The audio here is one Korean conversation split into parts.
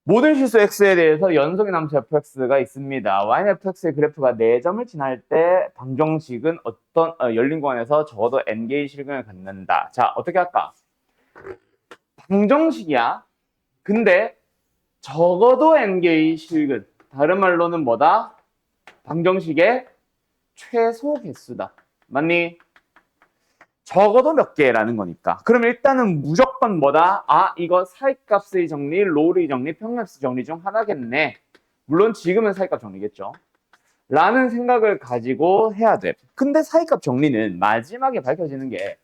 모든 실수 x에 대해서 연속의 함수 fx가 있습니다. y는 fx의 그래프가 4점을 지날 때 방정식은 어떤 열린 공간에서 적어도 n개의 실근을 갖는다. 자, 어떻게 할까? 방정식이야. 근데 적어도 n개의 실근. 다른 말로는 뭐다? 방정식의 최소 개수다. 맞니? 적어도 몇 개라는 거니까. 그럼 일단은 무조건 뭐다? 아, 이거 사이값의 정리, 롤의 정리, 평균값의 정리 중 하나겠네. 물론 지금은 사이값 정리겠죠. 라는 생각을 가지고 해야 돼. 근데 사이값 정리는 마지막에 밝혀지는 게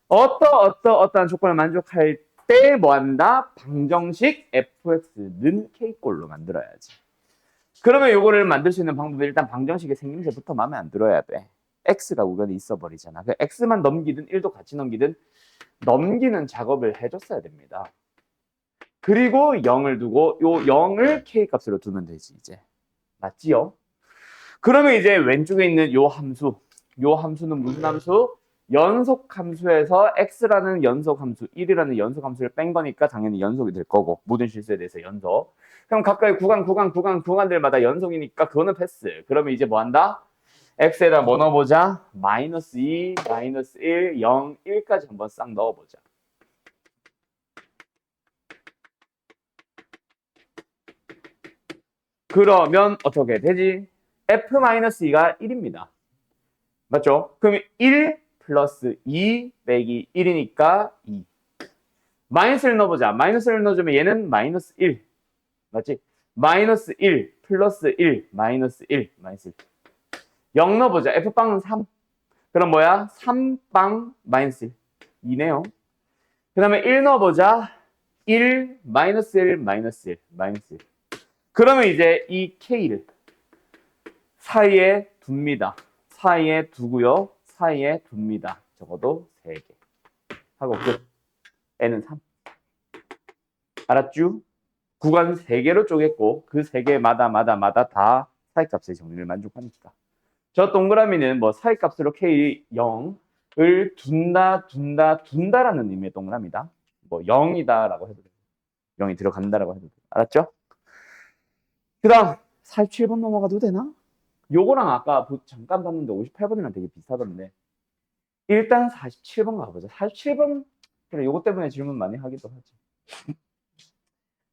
어떠한 조건을 만족할 때 뭐한다? 방정식 fx는 k꼴로 만들어야지. 그러면 요거를 만들 수 있는 방법은 일단 방정식의 생김새부터 마음에 안 들어야 돼. x가 우변에 있어 버리잖아. 그 x만 넘기든 1도 같이 넘기든 넘기는 작업을 해줬어야 됩니다. 그리고 0을 두고 요 0을 k 값으로 두면 되지 이제. 맞지요? 그러면 이제 왼쪽에 있는 요 함수는 무슨 함수? 연속 함수에서 x라는 연속 함수, 1이라는 연속 함수를 뺀 거니까 당연히 연속이 될 거고 모든 실수에 대해서 연속. 그럼 각각의 구간들마다 연속이니까 그거는 패스. 그러면 이제 뭐 한다? x에다 뭐 넣어보자? 마이너스 2, 마이너스 1, 0, 1까지 한번 싹 넣어보자. 그러면 어떻게 되지? f-2가 1입니다. 맞죠? 그럼 1 플러스 2 빼기 1이니까 2. 마이너스를 넣어보자. 마이너스를 넣어주면 얘는 마이너스 1. 맞지? 마이너스 1 플러스 1 마이너스 1 마이너스 1. 0 넣어보자. F빵은 3. 그럼 뭐야? 3빵 마이너스 1. 2네요. 그 다음에 1 넣어보자. 1 마이너스 1 마이너스 1 마이너스 1. 그러면 이제 이 K를 사이에 둡니다. 사이에 두고요. 사이에 둡니다. 적어도 3개. 하고 끝. N은 3. 알았죠? 구간 3개로 쪼갰고 그 3개마다 다 사이값의 정리를 만족하니까. 저 동그라미는 뭐 사이값으로 K0을 둔다라는 의미의 동그라미다. 뭐 0이다라고 해도 돼요. 0이 들어간다라고 해도 돼요. 알았죠? 그 다음 47번 넘어가도 되나? 요거랑 아까 잠깐 봤는데 58번이랑 되게 비슷하던데 일단 47번 가보자. 47번 그래 요거 때문에 질문 많이 하기도 하지.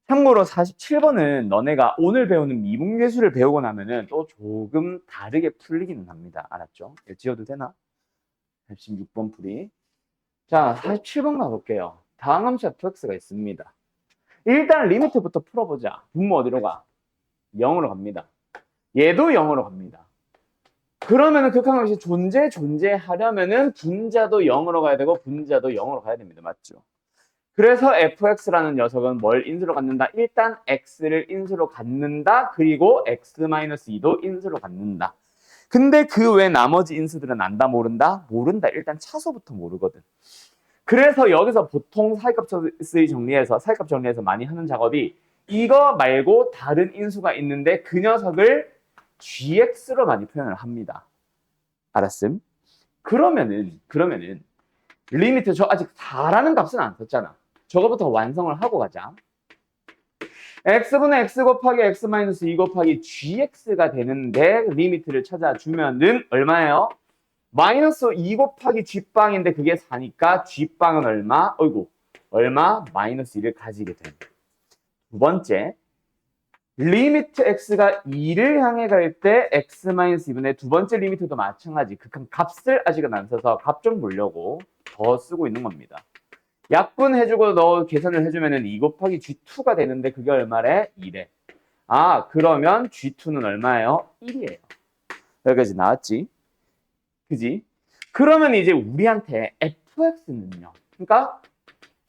참고로 47번은 너네가 오늘 배우는 미분계수를 배우고 나면은 또 조금 다르게 풀리기는 합니다. 알았죠? 이거 지워도 되나? 46번 풀이. 자, 47번 가볼게요. 다항 함수 fx가 있습니다. 일단 리미트부터 풀어보자. 분모 어디로 가? 0으로 갑니다. 얘도 0으로 갑니다. 그러면은 극한함수 존재하려면은 분자도 0으로 가야 되고 분자도 0으로 가야 됩니다. 맞죠? 그래서 fx라는 녀석은 뭘 인수로 갖는다? 일단 x를 인수로 갖는다. 그리고 x-2도 인수로 갖는다. 근데 그 외 나머지 인수들은 안다 모른다? 모른다. 일단 차수부터 모르거든. 그래서 여기서 보통 사이값 정리해서 많이 하는 작업이 이거 말고 다른 인수가 있는데 그 녀석을 gx로 많이 표현을 합니다. 알았음? 그러면은 리미트 저 아직 4라는 값은 안 썼잖아. 저거부터 완성을 하고 가자. x분의 x 곱하기 x-2 곱하기 gx가 되는데 리미트를 찾아주면은 얼마예요? 마이너스 2 곱하기 g빵인데 그게 4니까 g빵은 얼마? 어이구 얼마? 마이너스 2를 가지게 됩니다. 두 번째 리미트 x가 2를 향해 갈 때 x-2분의 두 번째 리미트도 마찬가지. 극한 값을 아직은 안 써서 값 좀 보려고 더 쓰고 있는 겁니다. 약분해주고 너 계산을 해주면은 2 곱하기 G2가 되는데 그게 얼마래? 2래. 아, 그러면 G2는 얼마예요? 1이에요. 여기까지 나왔지? 그지? 그러면 이제 우리한테 fx는요. 그러니까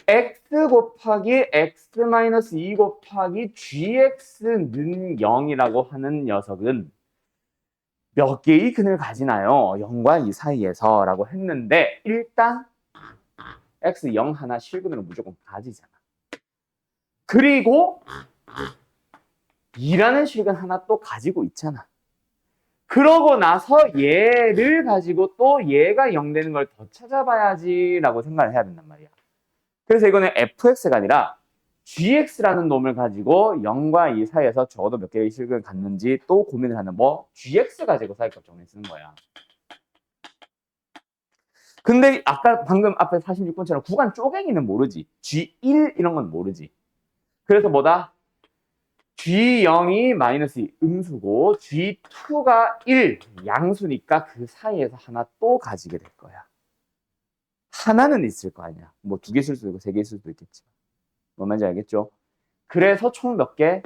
x 곱하기 x-2 곱하기 gx는 0이라고 하는 녀석은 몇 개의 근을 가지나요? 0과 2 사이에서 라고 했는데 일단 x 0 하나 실근으로 무조건 가지잖아. 그리고 2라는 실근 하나 또 가지고 있잖아. 그러고 나서 얘를 가지고 또 얘가 0 되는 걸 더 찾아봐야지 라고 생각을 해야 된단 말이야. 그래서 이거는 fx가 아니라 gx라는 놈을 가지고 0과 2 사이에서 적어도 몇 개의 실근을 갖는지 또 고민을 하는 뭐 gx 가지고 사이값 정리 쓰는 거야. 근데 아까 방금 앞에 46번처럼 구간 쪼개기는 모르지. G1 이런 건 모르지. 그래서 뭐다? G0이 마이너스 2 음수고 G2가 1 양수니까 그 사이에서 하나 또 가지게 될 거야. 하나는 있을 거 아니야. 뭐 2개 있을 수도 있고 3개 있을 수도 있겠지. 뭔 말인지 알겠죠? 그래서 총 몇 개?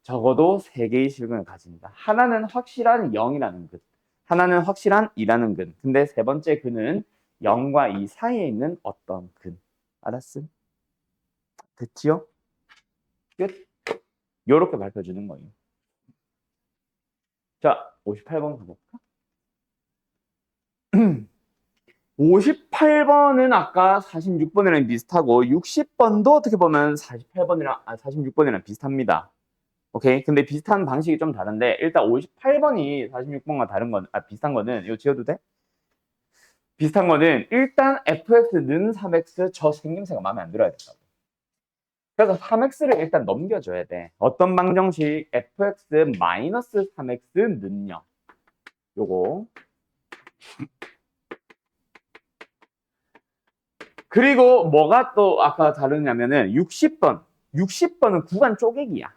적어도 3개의 실근을 가진다. 하나는 확실한 0이라는 근. 하나는 확실한 2라는 근. 근데 세 번째 근은 0과 2 사이에 있는 어떤 근. 알았음? 됐지요? 끝. 요렇게 밝혀주는 거예요. 자, 58번 가볼까? 58번은 아까 46번이랑 비슷하고 60번도 어떻게 보면 46번이랑 비슷합니다. 오케이. 근데 비슷한 방식이 좀 다른데 일단 58번이 46번과 다른 건 비슷한 거는 이거 지워도 돼? 비슷한 거는 일단 fx는 3x 저 생김새가 마음에 안 들어야 된다고. 그래서 3x를 일단 넘겨줘야 돼. 어떤 방정식 fx 마이너스 3x는요. 요거. 그리고 뭐가 또 아까 다르냐면은 60번은 구간 쪼개기야.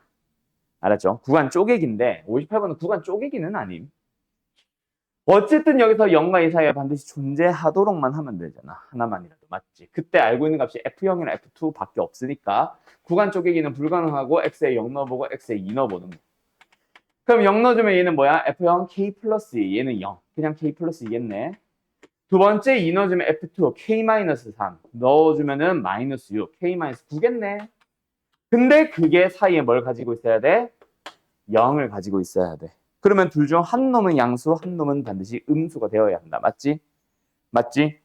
알았죠? 구간 쪼개기인데 58번은 구간 쪼개기는 아님. 어쨌든 여기서 0과 2 사이에 반드시 존재하도록만 하면 되잖아. 하나만이라도 맞지? 그때 알고 있는 값이 F0이나 F2 밖에 없으니까 구간 쪼개기는 불가능하고 X에 0 넣어보고 X에 2 넣어보는 거. 그럼 0 넣어주면 얘는 뭐야? F0 K 플러스 2 얘는 0. 그냥 K 플러스 2겠네. 두 번째 2 넣어주면 F2 K-3 넣어주면은 마이너스 6 K-9겠네. 근데 그게 사이에 뭘 가지고 있어야 돼? 0을 가지고 있어야 돼. 그러면 둘 중 한 놈은 양수, 한 놈은 반드시 음수가 되어야 한다. 맞지? 맞지?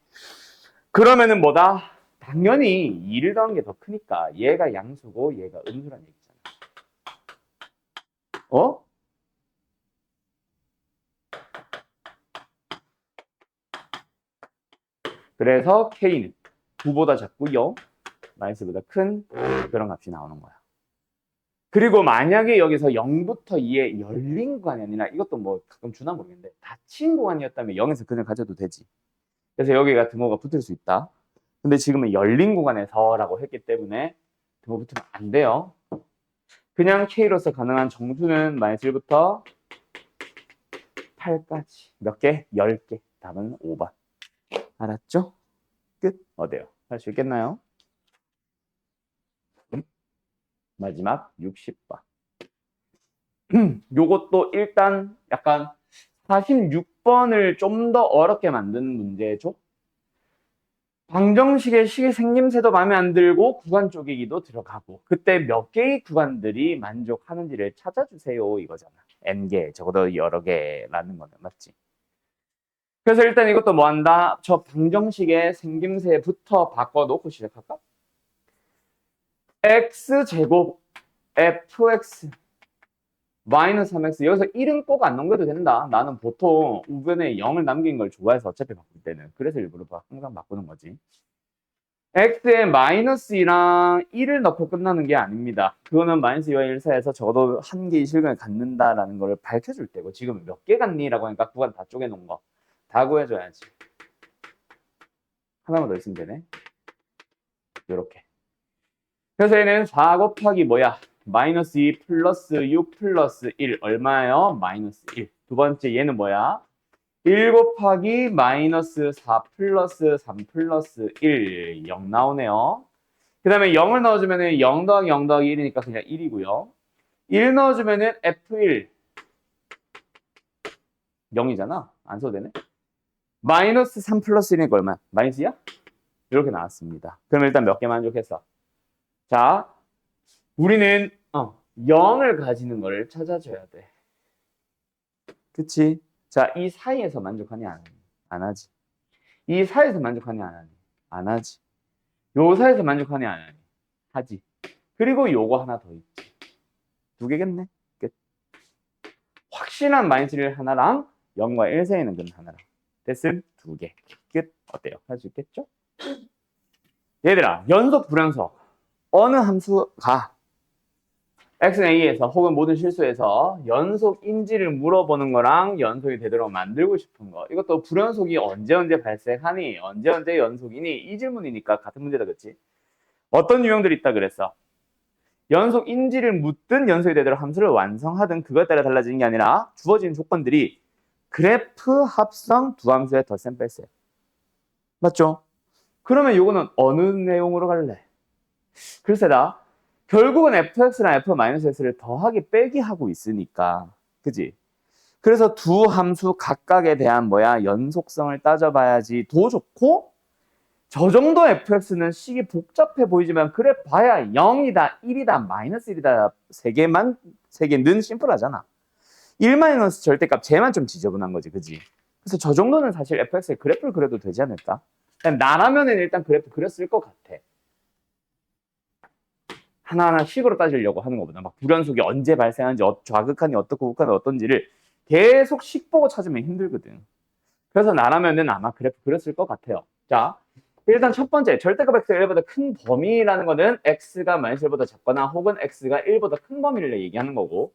그러면은 뭐다? 당연히 2를 더한 게 더 크니까 얘가 양수고 얘가 음수란 얘기잖아. 어? 그래서 K는 9보다 작고요. 마이너스보다 큰 그런 값이 나오는 거야. 그리고 만약에 여기서 0부터 2의 열린 구간이 아니라 이것도 뭐 가끔 주나 모르겠는데 닫힌 구간이었다면 0에서 근을 가져도 되지. 그래서 여기가 등호가 붙을 수 있다. 근데 지금은 열린 구간에서라고 했기 때문에 등호 붙으면 안 돼요. 그냥 K로서 가능한 정수는 마이너스 1부터 8까지. 몇 개? 10개. 답은 5번. 알았죠? 끝. 어때요? 할 수 있겠나요? 마지막 60번. 요것도 일단 약간 46번을 좀 더 어렵게 만든 문제죠. 방정식의 식의 생김새도 마음에 안 들고 구간 쪼개기도 들어가고 그때 몇 개의 구간들이 만족하는지를 찾아주세요 이거잖아. n개 적어도 여러 개라는 거는 맞지. 그래서 일단 이것도 뭐 한다? 저 방정식의 생김새부터 바꿔놓고 시작할까? x제곱 fx 마이너스 3x 여기서 1은 꼭 안 넘겨도 된다. 나는 보통 우변에 0을 남긴 걸 좋아해서 어차피 바꿀 때는 그래서 일부러 항상 바꾸는 거지. x에 마이너스 2랑 1을 넣고 끝나는 게 아닙니다. 그거는 마이너스 2와 1 사이에서 적어도 한 개의 실근을 갖는다라는 걸 밝혀줄 때고 지금 몇 개 갖니? 라고 하니까 구간 다 쪼개놓은 거 다 구해줘야지. 하나만 더 있으면 되네. 요렇게. 그래서 얘는 4 곱하기 뭐야? 마이너스 2 플러스 6 플러스 1 얼마예요? 마이너스 1. 두 번째 얘는 뭐야? 1 곱하기 마이너스 4 플러스 3 플러스 1 0 나오네요. 그 다음에 0을 넣어주면 0 더하기 0 더하기 1이니까 그냥 1이고요. 1 넣어주면 F1 0이잖아. 안 써도 되네. 마이너스 3 플러스 1이니까 얼마야? 마이너스야? 이렇게 나왔습니다. 그럼 일단 몇 개 만족했어? 자, 우리는 0을 가지는 걸 찾아줘야 돼. 그치? 자, 이 사이에서 만족하니 안 하니? 안 하지. 이 사이에서 만족하니 안 하니? 안 하지. 요 사이에서 만족하니 안 하니? 하지. 그리고 요거 하나 더 있지. 2개겠네. 끝. 확실한 마이너스 1 하나랑 0과 1 사이에 있는 근 하나랑. 됐음? 2개. 끝. 어때요? 할 수 있겠죠? 얘들아, 연속 불연속. 어느 함수가 x는 a에서 혹은 모든 실수에서 연속인지를 물어보는 거랑 연속이 되도록 만들고 싶은 거. 이것도 불연속이 언제 발생하니? 언제 연속이니? 이 질문이니까 같은 문제다, 그치? 어떤 유형들이 있다 그랬어? 연속인지를 묻든 연속이 되도록 함수를 완성하든 그것에 따라 달라지는 게 아니라 주어진 조건들이 그래프 합성 두 함수의 덧셈 뺄셈. 맞죠? 그러면 이거는 어느 내용으로 갈래? 글쎄다. 결국은 fx랑 f-x를 더하기 빼기 하고 있으니까. 그지? 그래서 두 함수 각각에 대한 연속성을 따져봐야지 더 좋고, 저 정도 fx는 식이 복잡해 보이지만 그래 봐야 0이다, 1이다, 마이너스 1이다 세 개는 심플하잖아. 1 마이너스 절대값 쟤만 좀 지저분한 거지, 그지? 그래서 저 정도는 사실 fx의 그래프를 그려도 되지 않을까? 나라면은 일단 그래프 그렸을 것 같아. 하나하나 식으로 따지려고 하는 것보다 막 불연속이 언제 발생하는지, 좌극한이 어떻고 우극한이 어떤지를 계속 식 보고 찾으면 힘들거든. 그래서 나라면은 아마 그래프 그렸을 것 같아요. 자, 일단 첫 번째, 절대값 x가 1보다 큰 범위라는 거는 x가 마이너스 1보다 작거나 혹은 x가 1보다 큰 범위를 얘기하는 거고,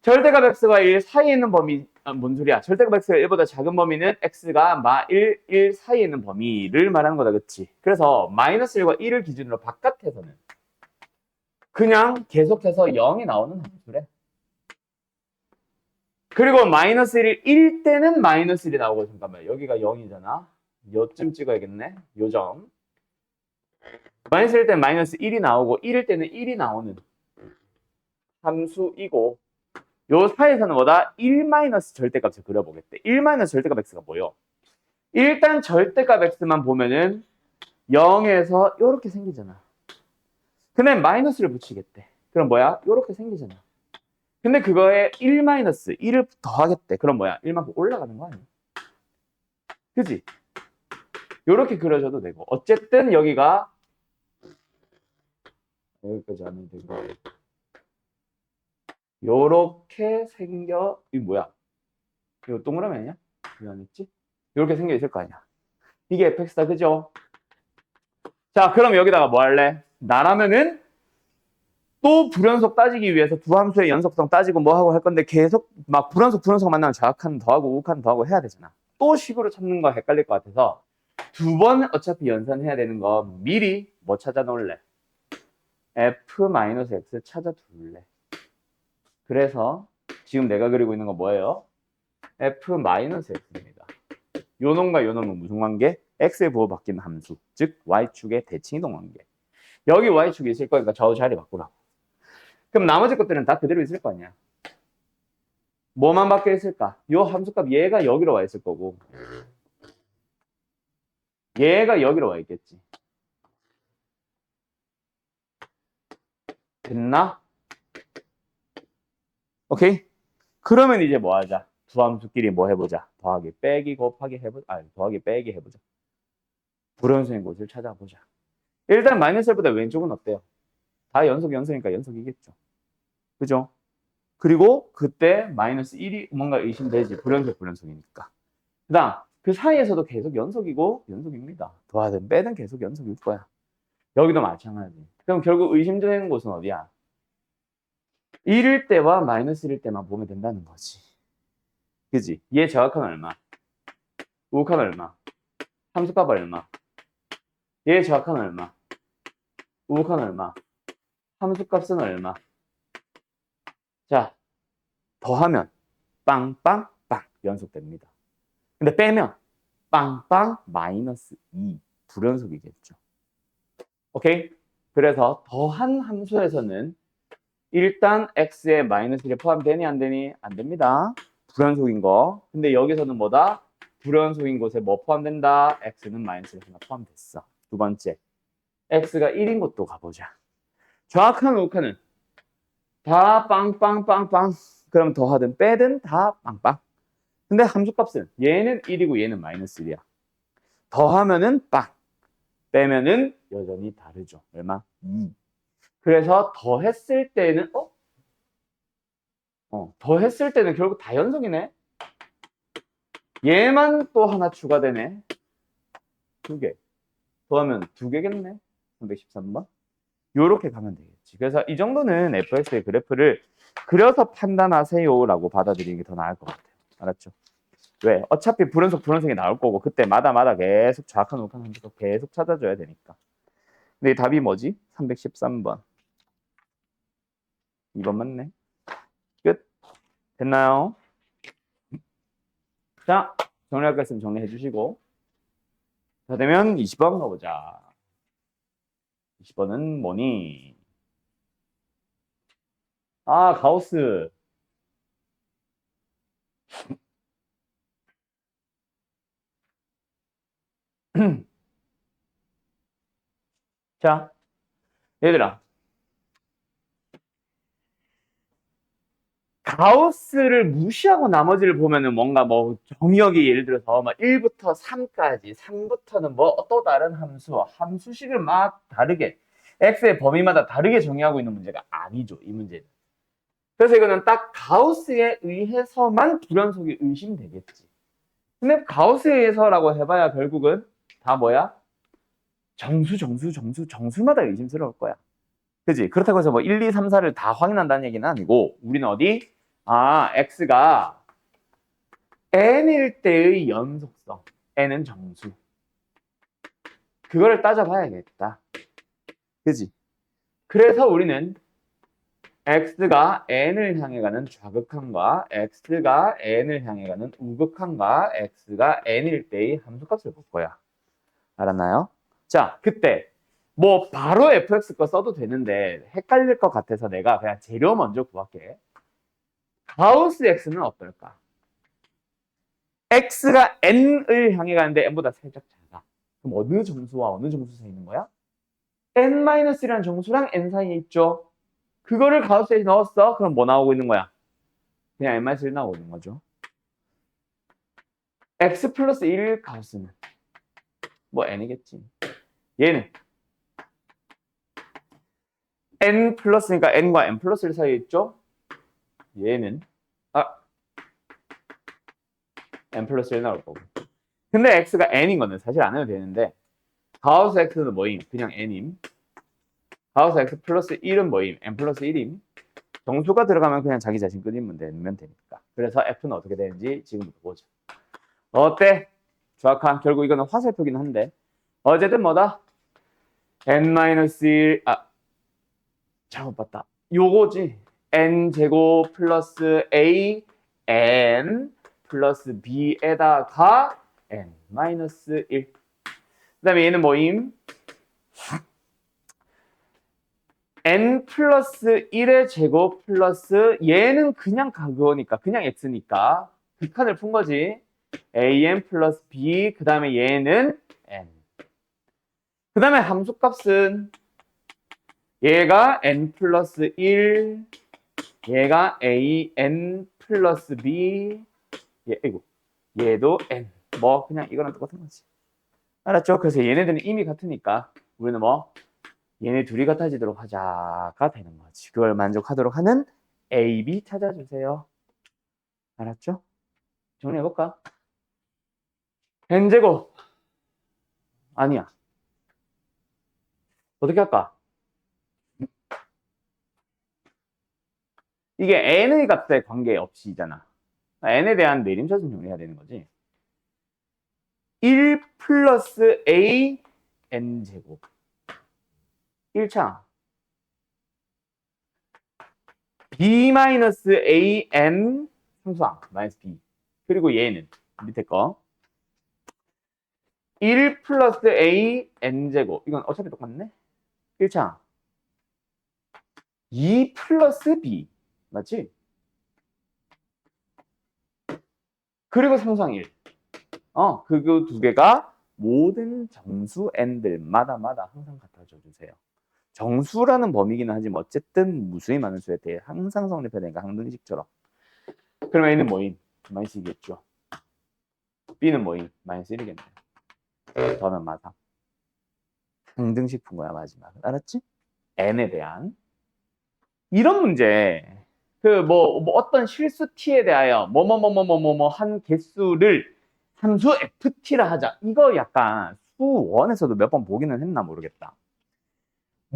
절대값 x와 1 사이에 있는 범위, 뭔 소리야? 절대값 x가 1보다 작은 범위는 x가 마1 사이에 있는 범위를 말하는 거다, 그치? 그래서 마이너스 1과 1을 기준으로 바깥에서는 그냥 계속해서 0이 나오는 함수래. 그리고 마이너스 1일 때는 마이너스 1이 나오고, 잠깐만, 여기가 0이잖아. 요쯤 찍어야겠네. 요점. 마이너스 1일 때는 마이너스 1이 나오고 1일 때는 1이 나오는 함수이고, 요 사이에서는 뭐다? 1 마이너스 절대값을 그려보겠대. 1 마이너스 절대값 x가 뭐요? 일단 절대값 x만 보면은 0에서 이렇게 생기잖아. 근데 마이너스를 붙이겠대. 그럼 뭐야? 이렇게 생기잖아. 근데 그거에 1 마이너스 1을 더하겠대. 그럼 뭐야? 1만큼 올라가는 거 아니야? 그지? 요렇게 그려줘도 되고. 어쨌든 여기가 여기까지 하면 되고. 요렇게 생겨. 이 뭐야? 이거 동그라미 아니야? 왜 안 했지? 요렇게 생겨 있을 거 아니야? 이게 fx다, 그죠? 자, 그럼 여기다가 뭐 할래? 나라면은 또 불연속 따지기 위해서 두 함수의 연속성 따지고 뭐 하고 할 건데 계속 막 불연속 만나면 좌극한 더하고 우극한 더하고 해야 되잖아. 또 식으로 찾는 거 헷갈릴 것 같아서 두 번 어차피 연산해야 되는 거 미리 뭐 찾아 놓을래? f-x 찾아 둘래. 그래서 지금 내가 그리고 있는 거 뭐예요? f-x입니다. 요 놈과 요 놈은 무슨 관계? x에 부호 바뀐 함수, 즉 y축의 대칭이동 관계. 여기 y축이 있을 거니까 저 자리 바꾸라고. 그럼 나머지 것들은 다 그대로 있을 거 아니야. 뭐만 바뀌어 있을까? 요 함수값 얘가 여기로 와 있을 거고 얘가 여기로 와 있겠지. 됐나? 오케이? 그러면 이제 뭐 하자? 두 함수끼리 뭐 해보자. 더하기 빼기 곱하기 해보자. 아니, 더하기 빼기 해보자. 불연속인 곳을 찾아보자. 일단 마이너스 1보다 왼쪽은 어때요? 다 연속이니까 연속이겠죠. 그죠? 그리고 그때 마이너스 1이 뭔가 의심되지. 불연속이니까. 그 다음, 그 사이에서도 계속 연속입니다. 더하든 빼든 계속 연속일 거야. 여기도 마찬가지. 그럼 결국 의심되는 곳은 어디야? 1일 때와 마이너스 1일 때만 보면 된다는 거지. 그지? 얘 정확한 얼마? 우극한 얼마? 함수값 얼마? 얘 정확한 얼마? 우극한 얼마? 함수값은 얼마? 자, 더하면 빵빵빵 연속됩니다. 근데 빼면 빵빵 마이너스 2 불연속이겠죠. 오케이? 그래서 더한 함수에서는 일단 x에 마이너스 1이 포함되니 안 되니? 안 됩니다. 불연속인 거. 근데 여기서는 뭐다? 불연속인 곳에 뭐 포함된다? x는 마이너스 1이 포함됐어. 두 번째, x가 1인 곳도 가보자. 정확한 우극한은 다 빵빵빵빵. 그럼 더하든 빼든 다 빵빵. 근데 함수값은 얘는 1이고 얘는 마이너스 1이야. 더하면은 빵. 빼면은 여전히 다르죠. 얼마? 2. 그래서 더했을 때는 더했을 때는 결국 다 연속이네. 얘만 또 하나 추가되네. 2개. 더하면 2개겠네. 313번. 요렇게 가면 되겠지. 그래서 이 정도는 fx의 그래프를 그려서 판단하세요라고 받아들이는 게 더 나을 것 같아요. 알았죠? 왜? 어차피 불연속이 나올 거고 그때마다 계속 정확한 우극한 함수도 계속 찾아줘야 되니까. 근데 답이 뭐지? 313번. 2번 맞네. 끝. 됐나요? 자, 정리할 거 있으면 정리해 주시고. 자, 되면 20번 가보자. 20번은 뭐니? 아, 가우스. 자, 얘들아. 가우스를 무시하고 나머지를 보면은 뭔가 뭐 정의역이 예를 들어서 막 1부터 3까지, 3부터는 뭐 또 다른 함수식을 막 다르게 x의 범위마다 다르게 정의하고 있는 문제가 아니죠, 이 문제는. 그래서 이거는 딱 가우스에 의해서만 불연속이 의심되겠지. 근데 가우스에 의해서라고 해봐야 결국은 다 뭐야? 정수마다 의심스러울 거야. 그지? 그렇다고 해서 뭐 1, 2, 3, 4를 다 확인한다는 얘기는 아니고 우리는 어디? 아, x가 n일 때의 연속성. n은 정수. 그거를 따져봐야겠다. 그지? 그래서 우리는 x가 n을 향해 가는 좌극한과 x가 n을 향해 가는 우극한과 x가 n일 때의 함수값을 볼 거야. 알았나요? 자, 그때 뭐 바로 fx 거 써도 되는데 헷갈릴 것 같아서 내가 그냥 재료 먼저 구할게. 가우스 x는 어떨까? x가 n을 향해 가는데 n보다 살짝 작아. 그럼 어느 정수와 어느 정수 사이에 있는 거야? n-1이라는 정수랑 n 사이에 있죠. 그거를 가우스에 넣었어. 그럼 뭐 나오고 있는 거야? 그냥 n-1 나오고 있는 거죠. x 플러스 1 가우스는 뭐 n이겠지. 얘는 n 플러스니까 n과 n 플러스 1 사이에 있죠. 얘는 n 플러스 1 나올 거고. 근데 x가 n인 거는 사실 안 해도 되는데 가우스 x는 뭐임? 그냥 n임. 가우스 x 플러스 1은 뭐임? n 플러스 1임. 정수가 들어가면 그냥 자기 자신 끊이면 되니까. 그래서 f는 어떻게 되는지 지금부터 보죠. 어때? 정확한. 결국 이거는 화살표긴 한데 어쨌든 뭐다? n-1 잘못 봤다. 요거지. n제곱 플러스 a n 플러스 b에다가 n-1. 그 다음에 얘는 뭐임? n 플러스 1의 제곱 플러스 얘는 그냥 그거니까 그냥 x니까 극한을 푼 거지. an 플러스 b 그 다음에 얘는 n. 그 다음에 함수값은 얘가 n 플러스 1 얘가 a n 플러스 b 얘도 n. 뭐 그냥 이거랑 똑같은 거지. 알았죠? 그래서 얘네들은 이미 같으니까 우리는 뭐 얘네 둘이 같아지도록 하자가 되는 거지. 그걸 만족하도록 하는 A, B 찾아주세요. 알았죠? 정리해볼까? n제곱 아니야. 어떻게 할까? 이게 n의 값에 관계없이잖아. n에 대한 내림차 좀 정리해야 되는 거지. 1 플러스 a n제곱 1차 b 마이너스 a n 상수항 마이너스 b 그리고 얘는 밑에 거 1 플러스 a n제곱 이건 어차피 똑같네. 1차 2 플러스 b 맞지? 그리고 상수항 1 그 두 개가 모든 정수 n들마다 항상 같아져 주세요. 정수라는 범위기는 하지만 어쨌든 무수히 많은 수에 대해 항상 성립해야 되니까 항등식처럼. 그러면 A는 뭐임? 마이너스 2겠죠. B는 뭐임? 마이너스 1이겠네요. 더하면 마사. 항등식 푼 거야 마지막. 알았지? N에 대한. 이런 문제 뭐 어떤 실수 t에 대하여 한 개수를 함수 ft라 하자. 이거 약간 수원에서도 몇 번 보기는 했나 모르겠다.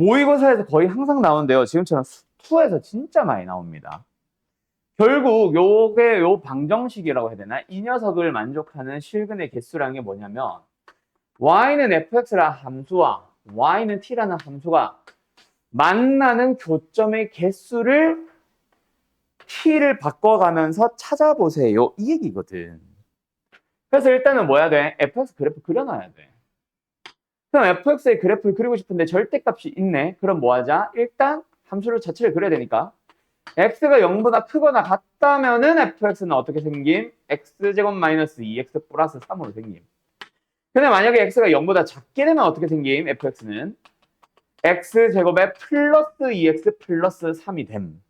모의고사에서 거의 항상 나오는데요. 지금처럼 2에서 진짜 많이 나옵니다. 결국 요게 요 방정식이라고 해야 되나? 이 녀석을 만족하는 실근의 개수라는 게 뭐냐면 y는 fx라는 함수와 y는 t라는 함수가 만나는 교점의 개수를 t를 바꿔가면서 찾아보세요. 이 얘기거든. 그래서 일단은 뭐 해야 돼? fx 그래프 그려놔야 돼. 그럼 fx의 그래프를 그리고 싶은데 절대값이 있네. 그럼 뭐 하자? 일단 함수를 자체를 그려야 되니까 x가 0보다 크거나 같다면은 fx는 어떻게 생김? x제곱 마이너스 2x 플러스 3으로 생김. 근데 만약에 x가 0보다 작게 되면 어떻게 생김? fx는 x제곱에 플러스 2x 플러스 3이 됨.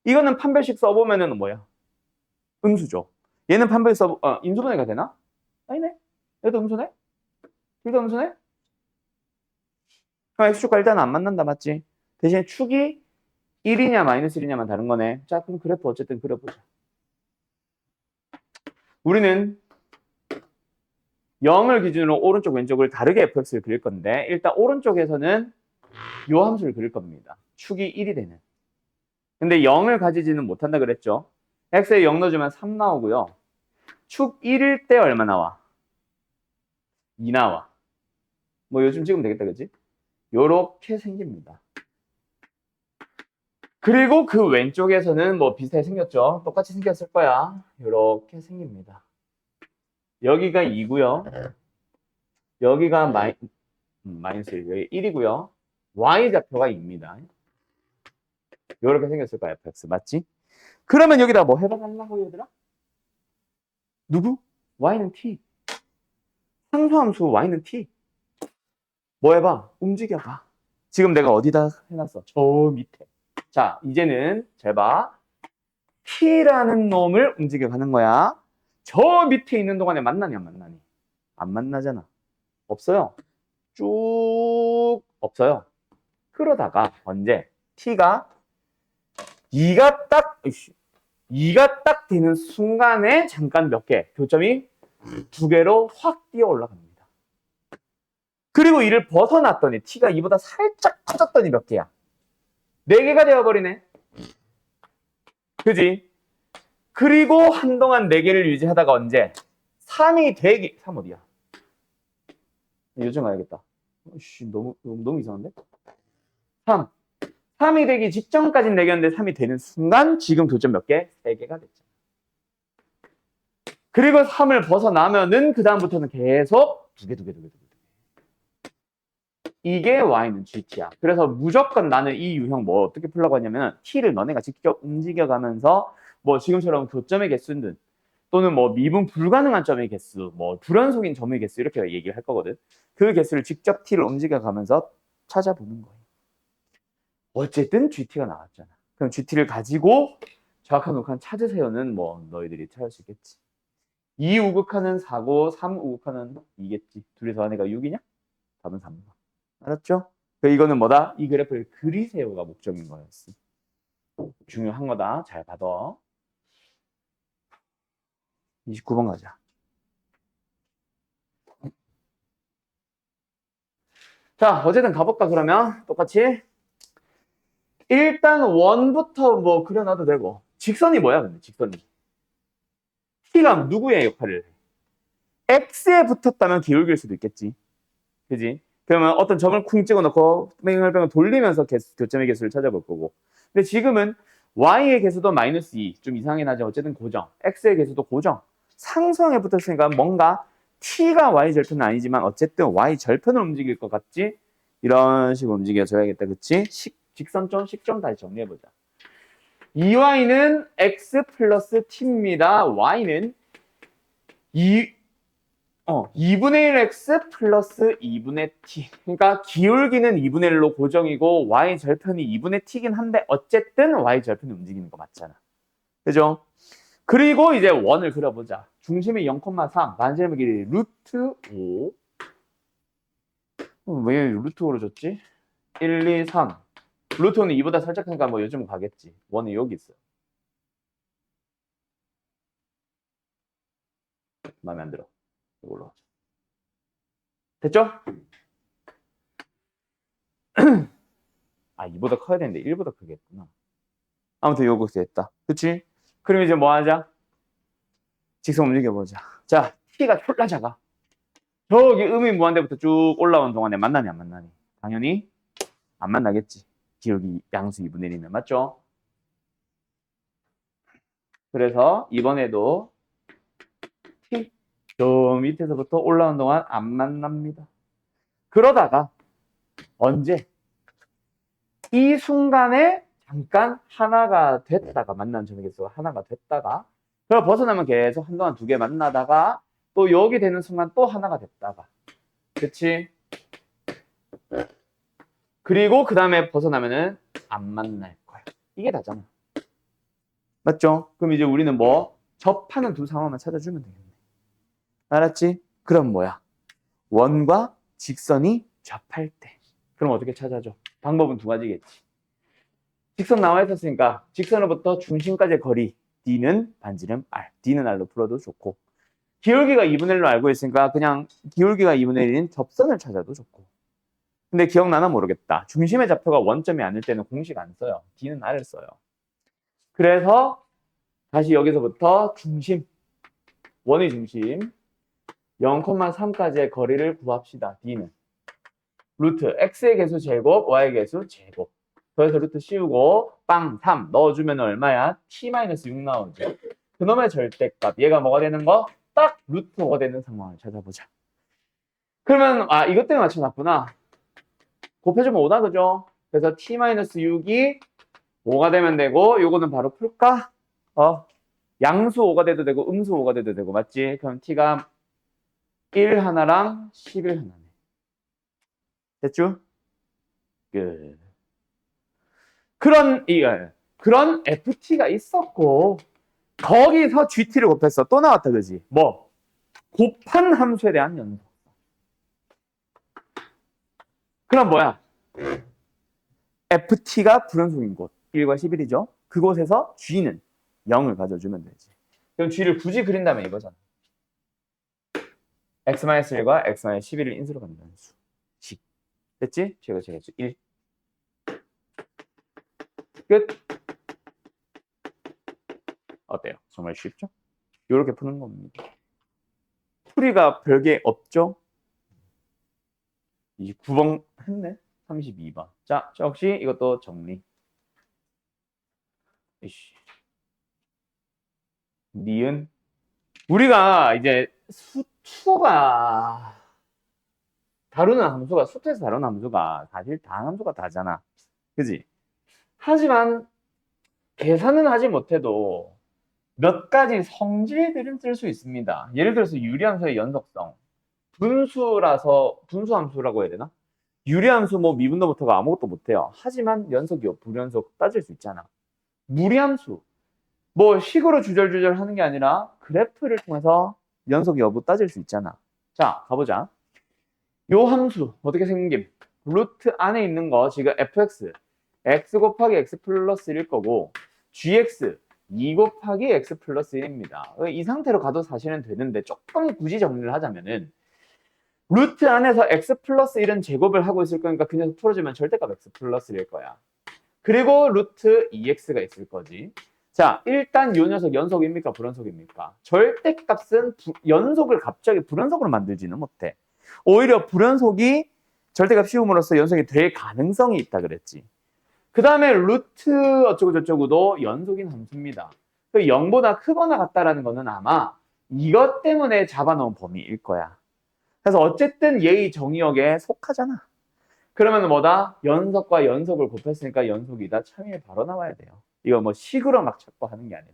이거는 판별식 써보면은 뭐야? 음수죠. 얘는 판별 인수분해가 되나? 아니네. 얘도 음수네? 둘 다 음수네? 그럼 x축과 일단은 안 만난다, 맞지? 대신에 축이 1이냐 마이너스 1이냐만 다른 거네. 자, 그럼 그래프 어쨌든 그려보자. 우리는 0을 기준으로 오른쪽 왼쪽을 다르게 fx를 그릴 건데 일단 오른쪽에서는 요 함수를 그릴 겁니다. 축이 1이 되는. 근데 0을 가지지는 못한다 그랬죠. x에 0 넣어주면 3 나오고요. 축 1일 때 얼마 나와? 2 나와. 뭐 요즘 찍으면 되겠다, 그치? 요렇게 생깁니다. 그리고 그 왼쪽에서는 뭐 비슷하게 생겼죠. 똑같이 생겼을 거야. 요렇게 생깁니다. 여기가 2고요. 여기가 마이너스 1, 여기 1이고요. y좌표가 2입니다. 요렇게 생겼을 거야, fx. 맞지? 그러면 여기다 뭐 해봐달라고, 얘들아? 누구? y는 t. 상수함수 y는 t. 뭐 해봐? 움직여봐. 지금 내가 어디다 해놨어? 저 밑에. 자, 이제는 잘 봐. t라는 놈을 움직여가는 거야. 저 밑에 있는 동안에 만나냐, 안 만나니? 안 만나잖아. 없어요. 쭉 없어요. 그러다가 언제? t가 2가 딱 되는 순간에 잠깐 몇 개, 교점이 2개로 확 뛰어 올라갑니다. 그리고 이를 벗어났더니 t가 2보다 살짝 커졌더니 몇 개야? 4개가 되어버리네. 그지? 그리고 한동안 4개를 유지하다가 언제? 3이 되기, 3 어디야? 요즘 가야겠다. 너무 이상한데? 3. 3이 되기 직전까지는 4개였는데 3이 되는 순간 지금 교점 몇 개? 3개가 됐죠. 그리고 3을 벗어나면은 그 다음부터는 계속 2개. 이게 y는 gt야. 그래서 무조건 나는 이 유형 뭐 어떻게 풀라고 하냐면 t를 너네가 직접 움직여가면서 뭐 지금처럼 교점의 개수든 또는 뭐 미분 불가능한 점의 개수, 뭐 불연속인 점의 개수 이렇게 얘기를 할 거거든. 그 개수를 직접 t를 움직여가면서 찾아보는 거예요. 어쨌든 GT가 나왔잖아. 그럼 GT를 가지고 정확한 우극한 찾으세요는 뭐 너희들이 찾을 수 있겠지. 2 우극한은 4고 3 우극한은 2겠지. 둘이 더하니까 6이냐? 답은 3번. 알았죠? 이거는 뭐다? 이 그래프를 그리세요가 목적인 거였어. 중요한 거다. 잘 받아. 29번 가자. 자, 어쨌든 가볼까 그러면 똑같이 일단 원부터 뭐 그려놔도 되고 직선이 뭐야 근데 직선이 t가 누구의 역할을 해? x에 붙었다면 기울기일 수도 있겠지. 그지? 그러면 어떤 점을 쿵 찍어놓고 뺑뺑뺑 돌리면서 교점의 개수를 찾아볼 거고. 근데 지금은 y의 개수도 마이너스 2. 좀 이상하긴 하죠. 어쨌든 고정. x의 개수도 고정. 상수항에 붙었으니까 뭔가 t가 y 절편은 아니지만 어쨌든 y 절편을 움직일 것 같지? 이런 식으로 움직여줘야겠다. 그치? 직선점, 식점 다시 정리해보자. 2y는 x 플러스 t입니다. y는 2분의 1x 플러스 2분의 t. 그러니까 기울기는 2분의 1로 고정이고 y 절편이 2분의 t긴 한데 어쨌든 y 절편이 움직이는 거 맞잖아. 그죠? 그리고 이제 원을 그려보자. 중심이 0,3, 반지름의 길이 루트 5. 왜 루트 5로 줬지? 1, 2, 3. 루트 5는 2보다 살짝 크니까 뭐 요즘 가겠지. 원은 여기 있어. 마음에 안 들어. 이걸로 하자. 됐죠? 아, 2보다 커야 되는데 1보다 크겠구나. 아무튼 요거 됐다. 그치? 그럼 이제 뭐 하자? 직선 움직여보자. 자, t가 졸라 작아. 저기 음이 무한대부터 쭉 올라온 동안에 만나니 안 만나니? 당연히 안 만나겠지. 기울기 양수 2분의 1이면 맞죠? 그래서 이번에도 t 저 밑에서부터 올라온 동안 안 만납니다. 그러다가 언제? 이 순간에 잠깐 하나가 됐다가 만난 점의 개수가 하나가 됐다가 그걸 벗어나면 계속 한동안 두 개 만나다가 또 여기 되는 순간 또 하나가 됐다가 그치? 그리고 그 다음에 벗어나면은 안 만날 거야. 이게 다잖아. 맞죠? 그럼 이제 우리는 뭐 접하는 두 상황만 찾아주면 되겠네. 알았지? 그럼 뭐야? 원과 직선이 접할 때. 그럼 어떻게 찾아줘? 방법은 두 가지겠지. 직선 나와 있었으니까 직선으로부터 중심까지의 거리 D는 반지름 R. D는 R로 풀어도 좋고 기울기가 2분의 1로 알고 있으니까 그냥 기울기가 2분의 1인 접선을 찾아도 좋고 근데 기억나나 모르겠다. 중심의 좌표가 원점이 아닐 때는 공식 안 써요. D는 R을 써요. 그래서 다시 여기서부터 중심 원의 중심 0,3까지의 거리를 구합시다. D는 루트 x의 개수 제곱 y의 개수 제곱 더해서 루트 씌우고 빵 3 넣어주면 얼마야? t-6 나오죠. 그놈의 절대값 얘가 뭐가 되는 거? 딱 루트 5가 되는 상황을 찾아보자. 그러면 아 이것 때문에 맞춰놨구나. 곱해주면 5다 그죠? 그래서 t-6이 5가 되면 되고 요거는 바로 풀까? 양수 5가 돼도 되고 음수 5가 돼도 되고 맞지? 그럼 t가 1 하나랑 11 하나네. 됐죠? 끝. 그런 FT가 있었고 거기서 GT를 곱했어. 또 나왔다 그지? 뭐? 곱한 함수에 대한 연속. 그럼 뭐야? FT가 불연속인 곳 1과 11이죠. 그곳에서 G는 0을 가져주면 되지. 그럼 G를 굳이 그린다면 이거잖아. X-1과 X-11을 인수로 간다는 수. 식. 됐지? 제가 1. 끝. 어때요? 정말 쉽죠? 이렇게 푸는 겁니다. 풀이가 별게 없죠? 29번 했네? 32번. 자, 역시 이것도 정리. 이씨. 니은. 우리가 이제 수가 다루는 함수가, 수트에서 다루는 함수가 사실 다 함수가 다잖아. 그지? 하지만 계산은 하지 못해도 몇 가지 성질들은 쓸 수 있습니다. 예를 들어서 유리함수의 연속성. 분수함수라고 해야 되나? 유리함수 뭐 미분도부터가 아무것도 못해요. 하지만 연속이요, 불연속 따질 수 있잖아. 무리함수. 뭐 식으로 주절주절 하는 게 아니라 그래프를 통해서 연속 여부 따질 수 있잖아. 자, 가보자. 요 함수 어떻게 생김? 루트 안에 있는 거 지금 fx x 곱하기 x 플러스 1일 거고 gx 2 곱하기 x 플러스 1입니다. 이 상태로 가도 사실은 되는데 조금 굳이 정리를 하자면은 루트 안에서 x 플러스 1은 제곱을 하고 있을 거니까 그 녀석 풀어주면 절대값 x 플러스 1일 거야. 그리고 루트 2x가 있을 거지. 자, 일단 요 녀석 연속입니까? 불연속입니까? 절대값은 연속을 갑자기 불연속으로 만들지는 못해. 오히려 불연속이 절대값 씌움으로써 연속이 될 가능성이 있다 그랬지. 그 다음에 루트 어쩌고저쩌고도 연속인 함수입니다. 그 0보다 크거나 같다라는 거는 아마 이것 때문에 잡아놓은 범위일 거야. 그래서 어쨌든 얘의 정의역에 속하잖아. 그러면 뭐다? 연속과 연속을 곱했으니까 연속이다. 참이 바로 나와야 돼요. 이거 뭐 식으로 막 찾고 하는 게 아니라.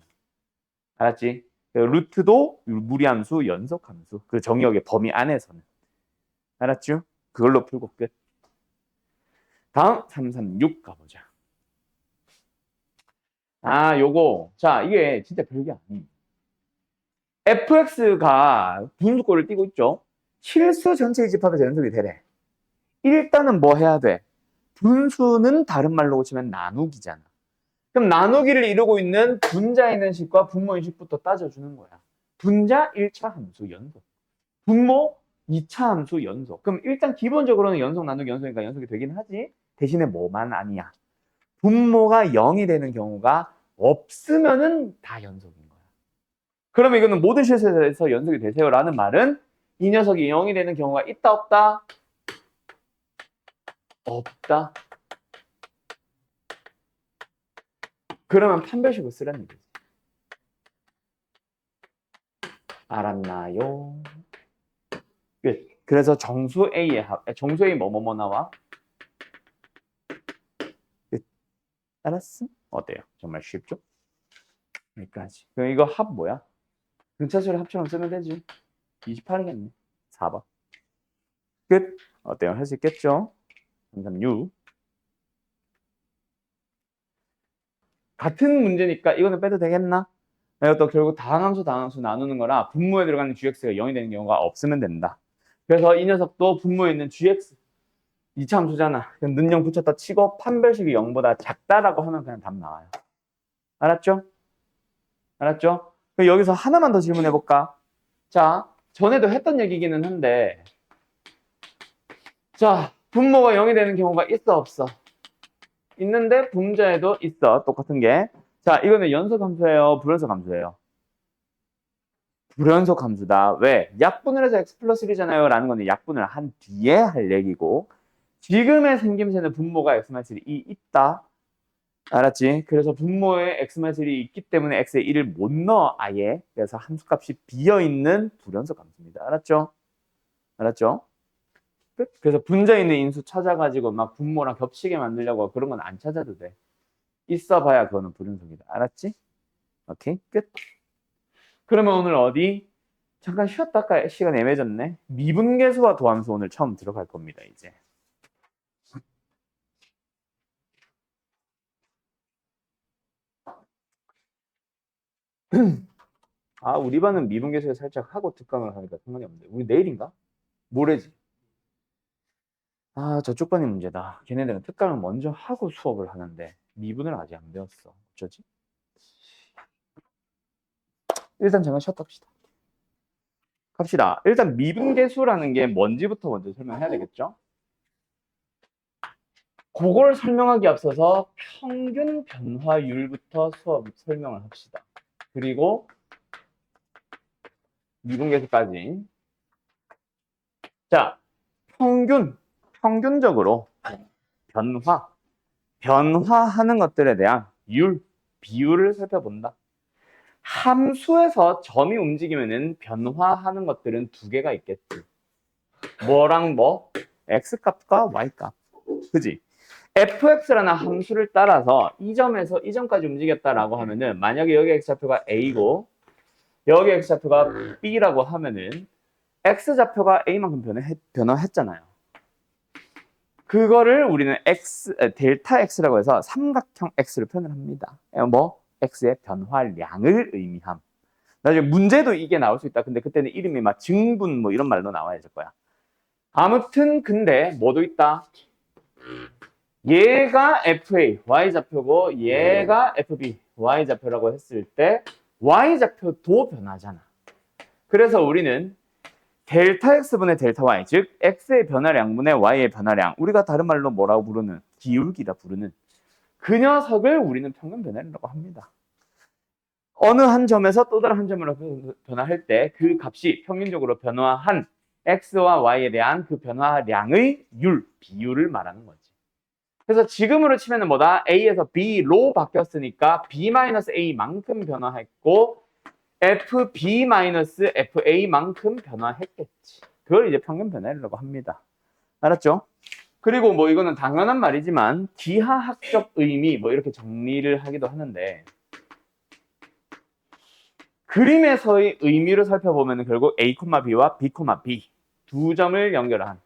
알았지? 루트도 무리함수, 연속함수. 그 정의역의 범위 안에서는. 알았죠? 그걸로 풀고 끝. 다음 336 가보자. 아, 요거. 자, 이게 진짜 별게 아니에요. fx가 분수꼴을 띄고 있죠? 실수 전체의 집합에서 연속이 되래. 일단은 뭐 해야 돼? 분수는 다른 말로 고치면 나누기잖아. 그럼 나누기를 이루고 있는 분자에 있는 식과 분모의 식부터 따져주는 거야. 분자 1차 함수 연속. 분모 2차 함수 연속. 그럼 일단 기본적으로는 연속 나누기 연속이니까 연속이 되긴 하지. 대신에 뭐만 아니야? 분모가 0이 되는 경우가 없으면은 다 연속인 거야. 그러면 이거는 모든 실수에서 연속이 되세요라는 말은 이 녀석이 0이 되는 경우가 있다 없다? 없다. 그러면 판별식을 쓰라는 얘기지. 알았나요? 끝. 그래서 정수 A의 합, 정수 A 뭐뭐뭐 나와? 끝. 알았어? 어때요? 정말 쉽죠? 여기까지. 그럼 이거 합 뭐야? 등차수를 합처럼 쓰면 되지. 28이겠네. 4번. 끝. 어때요? 할 수 있겠죠? 336. 같은 문제니까 이거는 빼도 되겠나? 이것도 결국 다항함수 나누는 거라 분모에 들어가는 gx가 0이 되는 경우가 없으면 된다. 그래서 이 녀석도 분모에 있는 gx 이차함수잖아. 그냥 는영 붙였다 치고 판별식이 0보다 작다라고 하면 그냥 답 나와요. 알았죠? 알았죠? 그럼 여기서 하나만 더 질문해 볼까? 자, 전에도 했던 얘기기는 한데 자, 분모가 0이 되는 경우가 있어 없어? 있는데 분자에도 있어. 똑같은 게. 자, 이거는 연속 함수예요? 불연속 함수예요? 불연속 함수다. 왜? 약분을 해서 x 플러스 1이잖아요. 라는 거는 약분을 한 뒤에 할 얘기고 지금의 생김새는 분모가 x-1이 있다. 알았지? 그래서 분모에 x-1이 있기 때문에 x에 1을 못 넣어 아예. 그래서 함수값이 비어있는 불연속 함수입니다. 알았죠? 알았죠? 끝. 그래서 분자에 있는 인수 찾아가지고 막 분모랑 겹치게 만들려고 그런 건 안 찾아도 돼. 있어봐야 그거는 불연속이다. 알았지? 오케이, 끝. 그러면 오늘 어디? 잠깐 쉬었다 가 시간 애매해졌네. 미분계수와 도함수 오늘 처음 들어갈 겁니다, 이제. 아, 우리 반은 미분계수에 살짝 하고 특강을 하니까 상관이 없는데. 우리 내일인가? 모레지. 아, 저쪽 반이 문제다. 걔네들은 특강을 먼저 하고 수업을 하는데 미분을 아직 안 배웠어. 어쩌지? 일단 잠깐 쉬었다 합시다. 갑시다. 일단 미분계수라는 게 뭔지부터 먼저 설명해야 되겠죠? 그걸 설명하기 앞서서 평균 변화율부터 수업 설명을 합시다. 그리고 미분계수까지. 자, 평균적으로 변화하는 것들에 대한 비율을 살펴본다. 함수에서 점이 움직이면은 변화하는 것들은 두 개가 있겠지. 뭐랑 뭐? x값과 y값. 그지? fx라는 함수를 따라서 이 점에서 이 점까지 움직였다라고 하면은 만약에 여기 x좌표가 a고 여기 x좌표가 b라고 하면은 x좌표가 a만큼 변화했잖아요. 그거를 우리는 델타 x라고 해서 삼각형 x를 표현을 합니다. 뭐? x의 변화량을 의미함. 나중에 문제도 이게 나올 수 있다. 근데 그때는 이름이 막 증분 뭐 이런 말로 나와야 될 거야. 아무튼 근데 뭐도 있다. 얘가 FA, Y좌표고 얘가 FB, Y좌표라고 했을 때 Y좌표도 변하잖아. 그래서 우리는 델타 X분의 델타 Y, 즉 X의 변화량분의 Y의 변화량, 우리가 다른 말로 뭐라고 부르는, 기울기라 부르는 그 녀석을 우리는 평균 변화량이라고 합니다. 어느 한 점에서 또 다른 한 점으로 변화할 때 그 값이 평균적으로 변화한 X와 Y에 대한 그 변화량의 비율을 말하는 거지. 그래서 지금으로 치면은 뭐다? A에서 B로 바뀌었으니까 B-A만큼 변화했고 FB-FA만큼 변화했겠지. 그걸 이제 평균 변화율이라고 합니다. 알았죠? 그리고 뭐 이거는 당연한 말이지만 기하학적 의미 뭐 이렇게 정리를 하기도 하는데 그림에서의 의미를 살펴보면 결국 A, B와 B, B 두 점을 연결한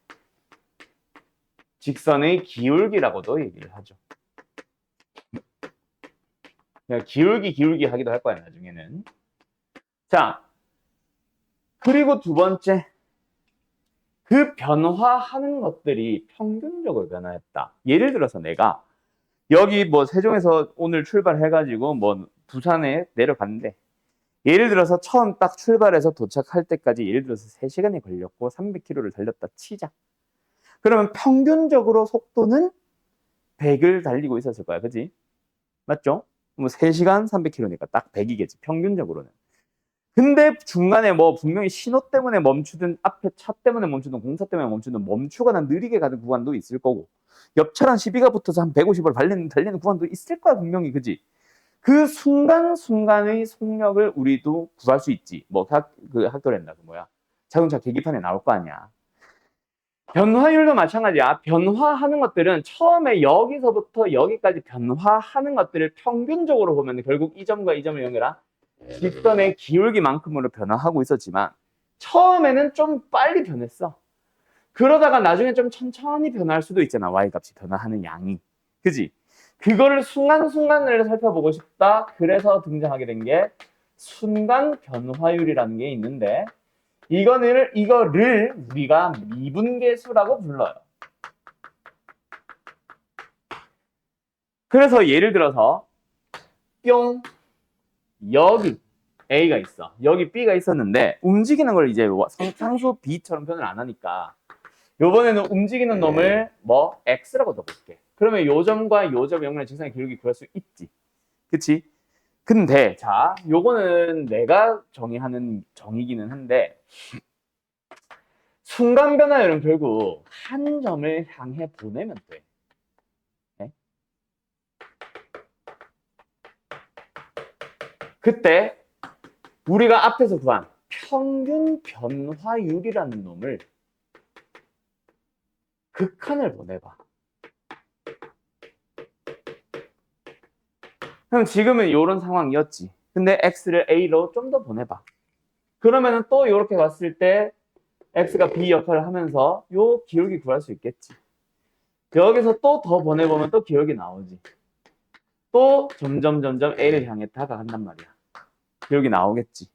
직선의 기울기라고도 얘기를 하죠. 기울기 하기도 할 거야, 나중에는. 자, 그리고 두 번째. 그 변화하는 것들이 평균적으로 변화했다. 예를 들어서 내가 여기 뭐 세종에서 오늘 출발해가지고 뭐 부산에 내려갔는데 예를 들어서 처음 딱 출발해서 도착할 때까지 예를 들어서 3시간이 걸렸고 300km를 달렸다 치자. 그러면 평균적으로 속도는 100을 달리고 있었을 거야. 그지? 맞죠? 뭐 3시간 300km니까 딱 100이겠지. 평균적으로는. 근데 중간에 뭐 분명히 신호 때문에 멈추든 앞에 차 때문에 멈추든 공사 때문에 멈추든 멈추거나 느리게 가는 구간도 있을 거고 옆차랑 시비가 붙어서 한 150을 달리는 구간도 있을 거야. 분명히. 그지? 그 순간순간의 속력을 우리도 구할 수 있지. 뭐 학도랜다. 그 뭐야. 자동차 계기판에 나올 거 아니야. 변화율도 마찬가지야. 변화하는 것들은 처음에 여기서부터 여기까지 변화하는 것들을 평균적으로 보면 결국 이 점과 이 점을 연결한 직선의 기울기만큼으로 변화하고 있었지만 처음에는 좀 빨리 변했어. 그러다가 나중에 좀 천천히 변할 수도 있잖아. Y값이 변화하는 양이. 그지? 그거를 순간순간을 살펴보고 싶다. 그래서 등장하게 된 게 순간 변화율이라는 게 있는데 이거를 우리가 미분계수라고 불러요. 그래서 예를 들어서 뿅 여기 A가 있어. 여기 B가 있었는데 움직이는 걸 이제 상수 B처럼 표현을 안 하니까 요번에는 움직이는 놈을 뭐 X라고 넣어볼게. 그러면 요 점과 요 점 연결한 직선의 기울기 구할 수 있지. 그치? 근데 자 요거는 내가 정의하는 정의기는 한데 순간 변화율은 결국 한 점을 향해 보내면 돼. 네? 그때 우리가 앞에서 구한 평균 변화율이라는 놈을 극한을 보내봐. 그럼 지금은 이런 상황이었지. 근데 x를 a로 좀 더 보내봐. 그러면은 또 이렇게 갔을 때 x가 b 역할을 하면서 요 기울기 구할 수 있겠지. 여기서 또 더 보내보면 또 기울기 나오지. 또 점점 a를 향해 다가간단 말이야. 기울기 나오겠지.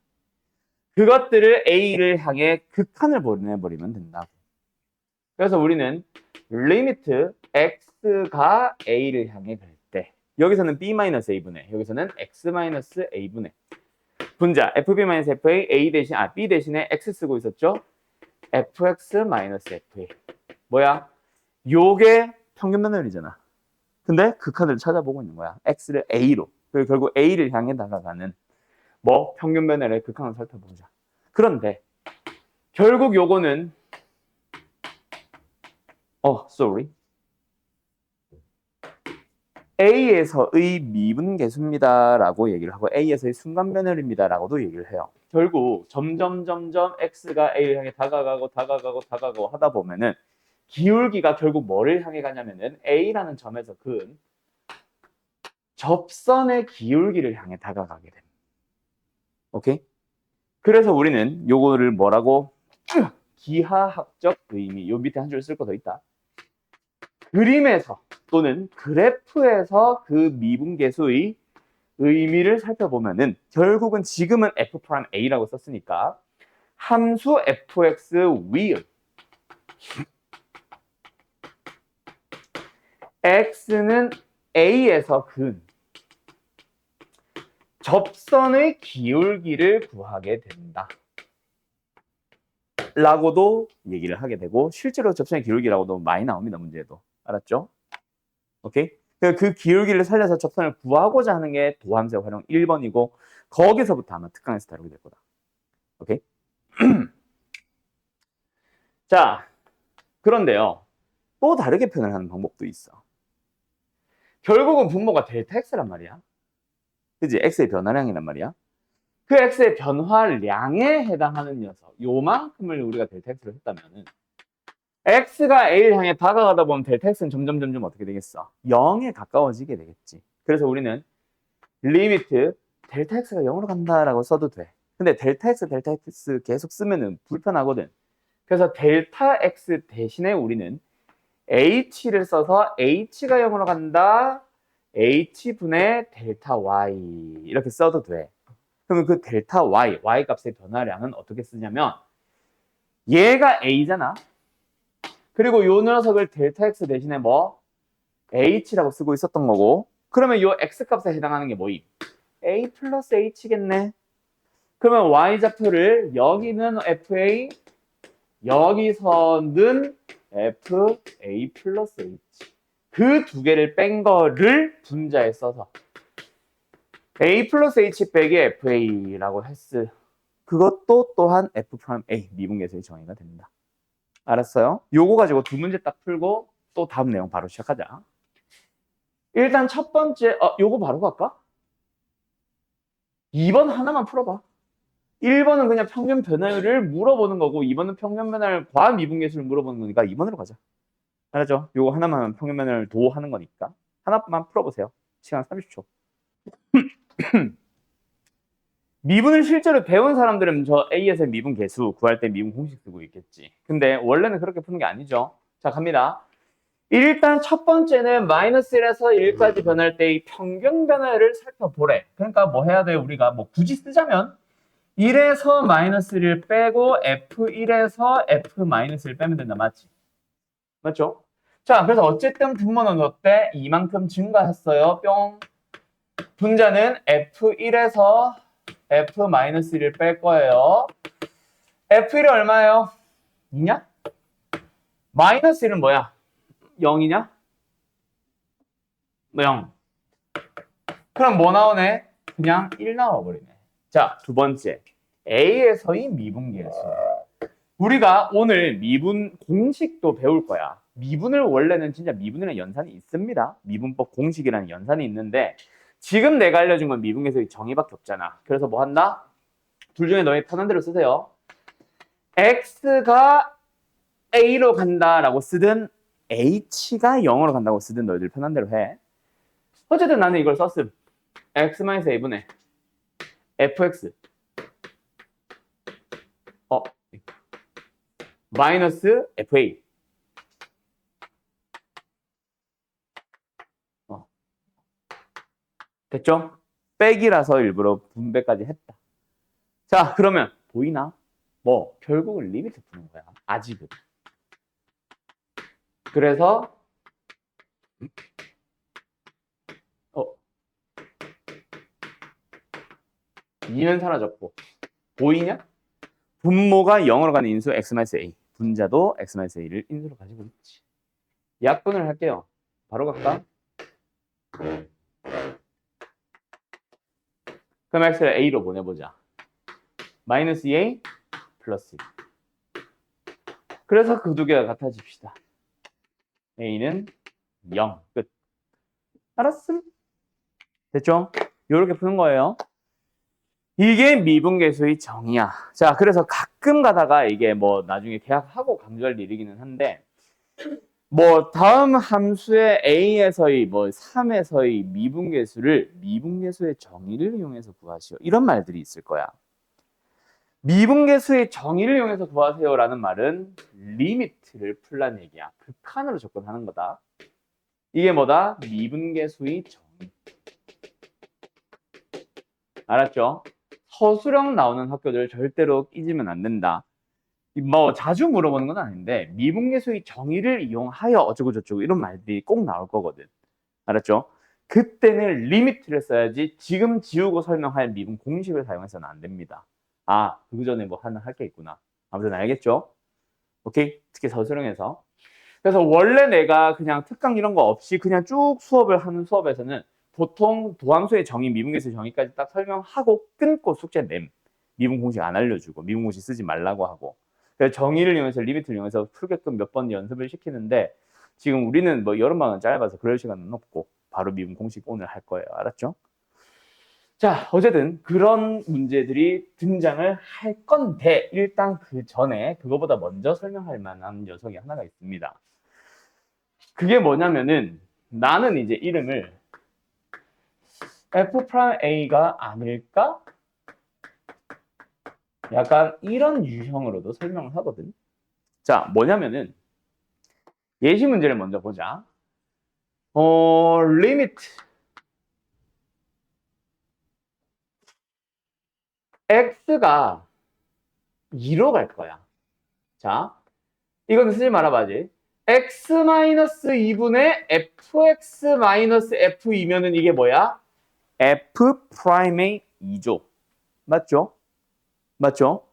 그것들을 a를 향해 극한을 보내버리면 된다고. 그래서 우리는 리미트 x가 a를 향해 갈 때 여기서는 b-a분의 여기서는 x-a분의 분자 fb-fa a 대신 b 대신에 x 쓰고 있었죠. fx-fa 뭐야? 요게 평균 변화율이잖아. 근데 극한을 찾아보고 있는 거야. x를 a로. 그리고 결국 a를 향해 다가가는 뭐 평균 변화율의 극한을 살펴보자. 그런데 결국 요거는 sorry. A에서의 미분계수입니다라고 얘기를 하고 A에서의 순간변열입니다라고도 얘기를 해요. 결국 점점 X가 A를 향해 다가가고 하다 보면은 기울기가 결국 뭐를 향해 가냐면은 A라는 점에서 그 접선의 기울기를 향해 다가가게 됩니다. 오케이? 그래서 우리는 요거를 뭐라고 기하학적 의미 요 밑에 한 줄 쓸 거 더 있다. 그림에서 또는 그래프에서 그 미분계수의 의미를 살펴보면은 결국은 지금은 f'A라고 썼으니까 함수 fx 위의 x는 A에서 근 접선의 기울기를 구하게 된다. 라고도 얘기를 하게 되고 실제로 접선의 기울기라고도 많이 나옵니다. 문제에도. 알았죠? 오케이? 그 기울기를 살려서 접선을 구하고자 하는 게 도함수의 활용 1번이고 거기서부터 아마 특강에서 다루게 될 거다. 오케이? 자, 그런데요. 또 다르게 표현을 하는 방법도 있어. 결국은 분모가 델타 x란 말이야. 그지? x의 변화량이란 말이야. 그 x의 변화량에 해당하는 녀석, 요만큼을 우리가 델타 x로 했다면은 x가 a를 향해 다가가다 보면 델타 x는 점점 어떻게 되겠어? 0에 가까워지게 되겠지. 그래서 우리는 리미트 델타 x가 0으로 간다라고 써도 돼. 근데 델타 x 계속 쓰면은 불편하거든. 그래서 델타 x 대신에 우리는 h를 써서 h가 0으로 간다. h분의 델타 y 이렇게 써도 돼. 그러면 그 델타 y 값의 변화량은 어떻게 쓰냐면 얘가 a잖아. 그리고 요 녀석을 델타 x 대신에 뭐 h라고 쓰고 있었던 거고 그러면 요 x값에 해당하는 게 뭐임? a 플러스 h겠네. 그러면 y좌표를 여기는 fa 여기서는 fa 플러스 h 그 두 개를 뺀 거를 분자에 써서 A 플러스 H 빼기 FA라고 했어. 그것도 또한 F 프라임 A 미분계수의 정의가 됩니다. 알았어요? 요거 가지고 두 문제 딱 풀고 또 다음 내용 바로 시작하자. 일단 첫 번째, 요거 바로 갈까? 2번 하나만 풀어봐. 1번은 그냥 평균 변화율을 물어보는 거고 2번은 평균 변화율 과한 미분계수를 물어보는 거니까 2번으로 가자. 알았죠? 요거 하나만 하면 평균 변화율 도하는 거니까 하나만 풀어보세요. 시간 30초. 미분을 실제로 배운 사람들은 저 A에서 미분 계수 구할 때 미분 공식 쓰고 있겠지. 근데 원래는 그렇게 푸는 게 아니죠. 자, 갑니다. 일단 첫 번째는 마이너스 1에서 1까지 변할 때의 평균 변화를 살펴보래. 그러니까 뭐 해야 돼요? 우리가 뭐 굳이 쓰자면 1에서 마이너스 1을 빼고 F1에서 F 마이너스 1 빼면 된다. 맞지? 맞죠? 자, 그래서 어쨌든 분모는 어때? 이만큼 증가했어요. 뿅. 분자는 F1에서 F 마이너스 1을 뺄 거예요. F1이 얼마예요? 2냐? 마이너스 1은 뭐야? 0이냐? 0. 그럼 뭐 나오네? 그냥 1 나와버리네. 자, 두 번째. A에서의 미분계수. 우리가 오늘 미분 공식도 배울 거야. 미분을 원래는 진짜 미분이라는 연산이 있습니다. 미분법 공식이라는 연산이 있는데 지금 내가 알려준 건 미분계수의 정의밖에 없잖아. 그래서 뭐 한다? 둘 중에 너희 편한 대로 쓰세요. X가 A로 간다라고 쓰든 H가 0으로 간다고 쓰든 너희들 편한 대로 해. 어쨌든 나는 이걸 썼음. X-A분의 fx 마이너스 fa 됐죠? 빼기라서 일부러 분배까지 했다. 자, 그러면 보이나? 뭐 결국은 리미트 푸는 거야. 아직은. 그래서 2는 사라졌고 보이냐? 분모가 0으로 가는 인수 x-a 분자도 x-a를 인수로 가지고 있지. 약분을 할게요. 바로 갈까? 그럼 x를 a로 보내보자. 마이너스 2a 플러스 2. 그래서 그 두 개가 같아집시다. a는 0 끝. 알았음? 됐죠? 이렇게 푸는 거예요. 이게 미분계수의 정의야. 자, 그래서 가끔 가다가 이게 뭐 나중에 계약하고 강조할 일이기는 한데 뭐 다음 함수의 a에서의 뭐 3에서의 미분계수를 미분계수의 정의를 이용해서 구하시오. 이런 말들이 있을 거야. 미분계수의 정의를 이용해서 구하세요라는 말은 리미트를 풀란 얘기야. 극한으로 접근하는 거다. 이게 뭐다? 미분계수의 정의. 알았죠? 서술형 나오는 학교들 절대로 끼지면 안 된다. 뭐 자주 물어보는 건 아닌데 미분계수의 정의를 이용하여 어쩌고저쩌고 이런 말들이 꼭 나올 거거든. 알았죠? 그때는 리미트를 써야지 지금 지우고 설명할 미분 공식을 사용해서는 안 됩니다. 아, 그 전에 뭐 하나 할 게 있구나. 아무튼 알겠죠? 오케이? 특히 서술형에서. 그래서 원래 내가 그냥 특강 이런 거 없이 그냥 쭉 수업을 하는 수업에서는 보통 도함수의 정의, 미분계수의 정의까지 딱 설명하고 끊고 숙제 냄. 미분 공식 안 알려주고 미분 공식 쓰지 말라고 하고. 그래서 정의를 이용해서 리미트를 이용해서 풀게끔 몇 번 연습을 시키는데 지금 우리는 뭐 여름방은 짧아서 그럴 시간은 없고 바로 미분 공식 오늘 할 거예요. 알았죠? 자, 어쨌든 그런 문제들이 등장을 할 건데 일단 그 전에 그거보다 먼저 설명할 만한 녀석이 하나가 있습니다. 그게 뭐냐면은 나는 이제 이름을 F'A가 아닐까? 약간 이런 유형으로도 설명을 하거든. 자, 뭐냐면은 예시 문제를 먼저 보자. 리미트 x가 2로 갈 거야. 자, 이거는 쓰지 말아봐야지. x-2분의 fx-f2면은 이게 뭐야? f'의 2죠. 맞죠? 맞죠?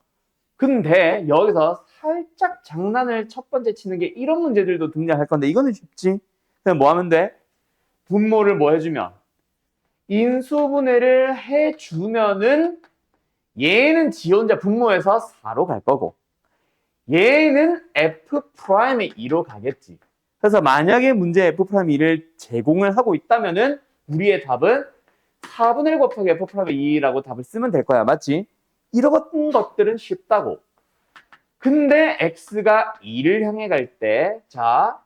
근데 여기서 살짝 장난을 첫 번째 치는 게 이런 문제들도 등장할 건데 이거는 쉽지. 그럼 뭐 하면 돼? 분모를 뭐 해주면? 인수분해를 해주면은 얘는 지 혼자 분모해서 4로 갈 거고 얘는 F'의 2로 가겠지. 그래서 만약에 문제 F'2를 제공을 하고 있다면은 우리의 답은 4분의 1 곱하기 F'의 2라고 답을 쓰면 될 거야. 맞지? 이런 것들은 쉽다고. 근데 X가 2를 향해 갈 때, 자,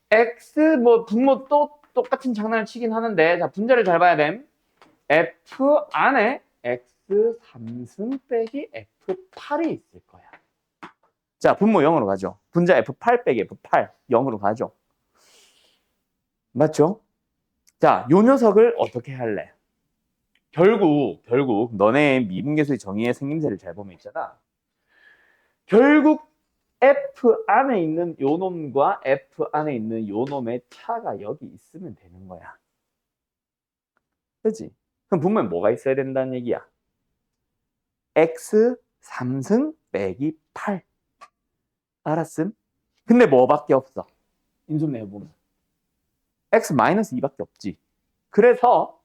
X, 뭐, 분모 또 똑같은 장난을 치긴 하는데, 자, 분자를 잘 봐야 됨. F 안에 X 3승 빼기 F8이 있을 거야. 자, 분모 0으로 가죠. 분자 F8 빼기 F8, 0으로 가죠. 맞죠? 자, 요 녀석을 어떻게 할래? 결국 너네 미분계수의 정의의 생김새를 잘 보면 있잖아. 결국 F 안에 있는 요 놈과 F 안에 있는 요 놈의 차가 여기 있으면 되는 거야. 그치? 그럼 분모에 뭐가 있어야 된다는 얘기야? X 3승 빼기 8. 알았음? 근데 뭐밖에 없어? 인수분해 해보면. X 마이너스 2밖에 없지. 그래서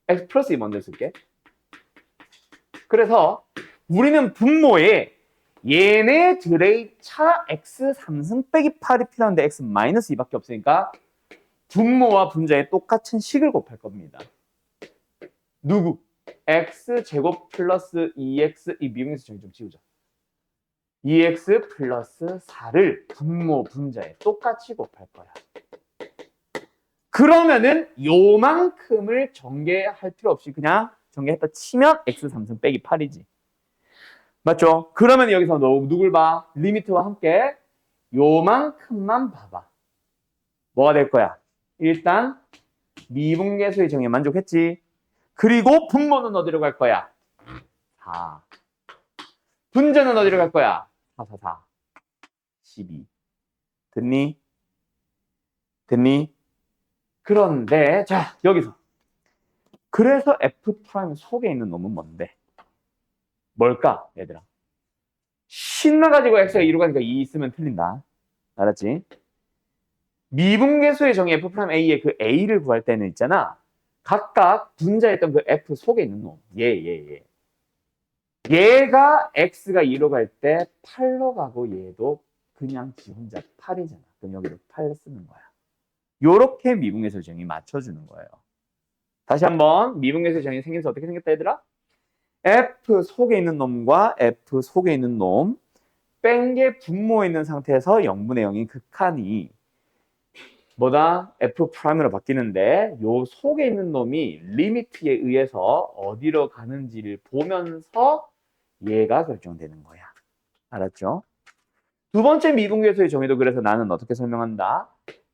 X 플러스 2 먼저 쓸게. 그래서 우리는 분모에 얘네들의 차 X 3승 빼기 8이 필요한데 X 마이너스 2밖에 없으니까 분모와 분자에 똑같은 식을 곱할 겁니다. 누구? X 제곱 플러스 2X 이 미분계수 정의 좀 지우자. 2X 플러스 4를 분모 분자에 똑같이 곱할 거야. 그러면은 요만큼을 전개할 필요 없이 그냥 전개했다 치면 X 3승 빼기 8이지. 맞죠? 그러면 여기서 너 누굴 봐? 리미트와 함께 요만큼만 봐봐. 뭐가 될 거야? 일단 미분계수의 정의에 만족했지. 그리고 분모는 어디로 갈 거야? 4. 분자는 어디로 갈 거야? 4, 4, 4. 12. 됐니? 됐니? 그런데 자 여기서 그래서 F' 속에 있는 놈은 뭔데? 뭘까 얘들아? 신나가지고 X가 2로 가니까 2 있으면 틀린다. 알았지? 미분계수의 정의 F'A의 그 A를 구할 때는 있잖아. 각각 분자했던 그 F 속에 있는 놈. 얘가 X가 2로 갈 때 8로 가고 얘도 그냥 지 혼자 8이잖아. 그럼 여기도 8 쓰는 거야. 요렇게 미분계수의 정의 맞춰주는 거예요. 다시 한번 미분계수의 정의 생김새 어떻게 생겼다 얘들아? F 속에 있는 놈과 F 속에 있는 놈 뺀 게 분모에 있는 상태에서 0분의 0인 극한이 뭐다? F'으로 바뀌는데 요 속에 있는 놈이 리미트에 의해서 어디로 가는지를 보면서 얘가 결정되는 거야. 알았죠? 두 번째 미분계수의 정의도 그래서 나는 어떻게 설명한다?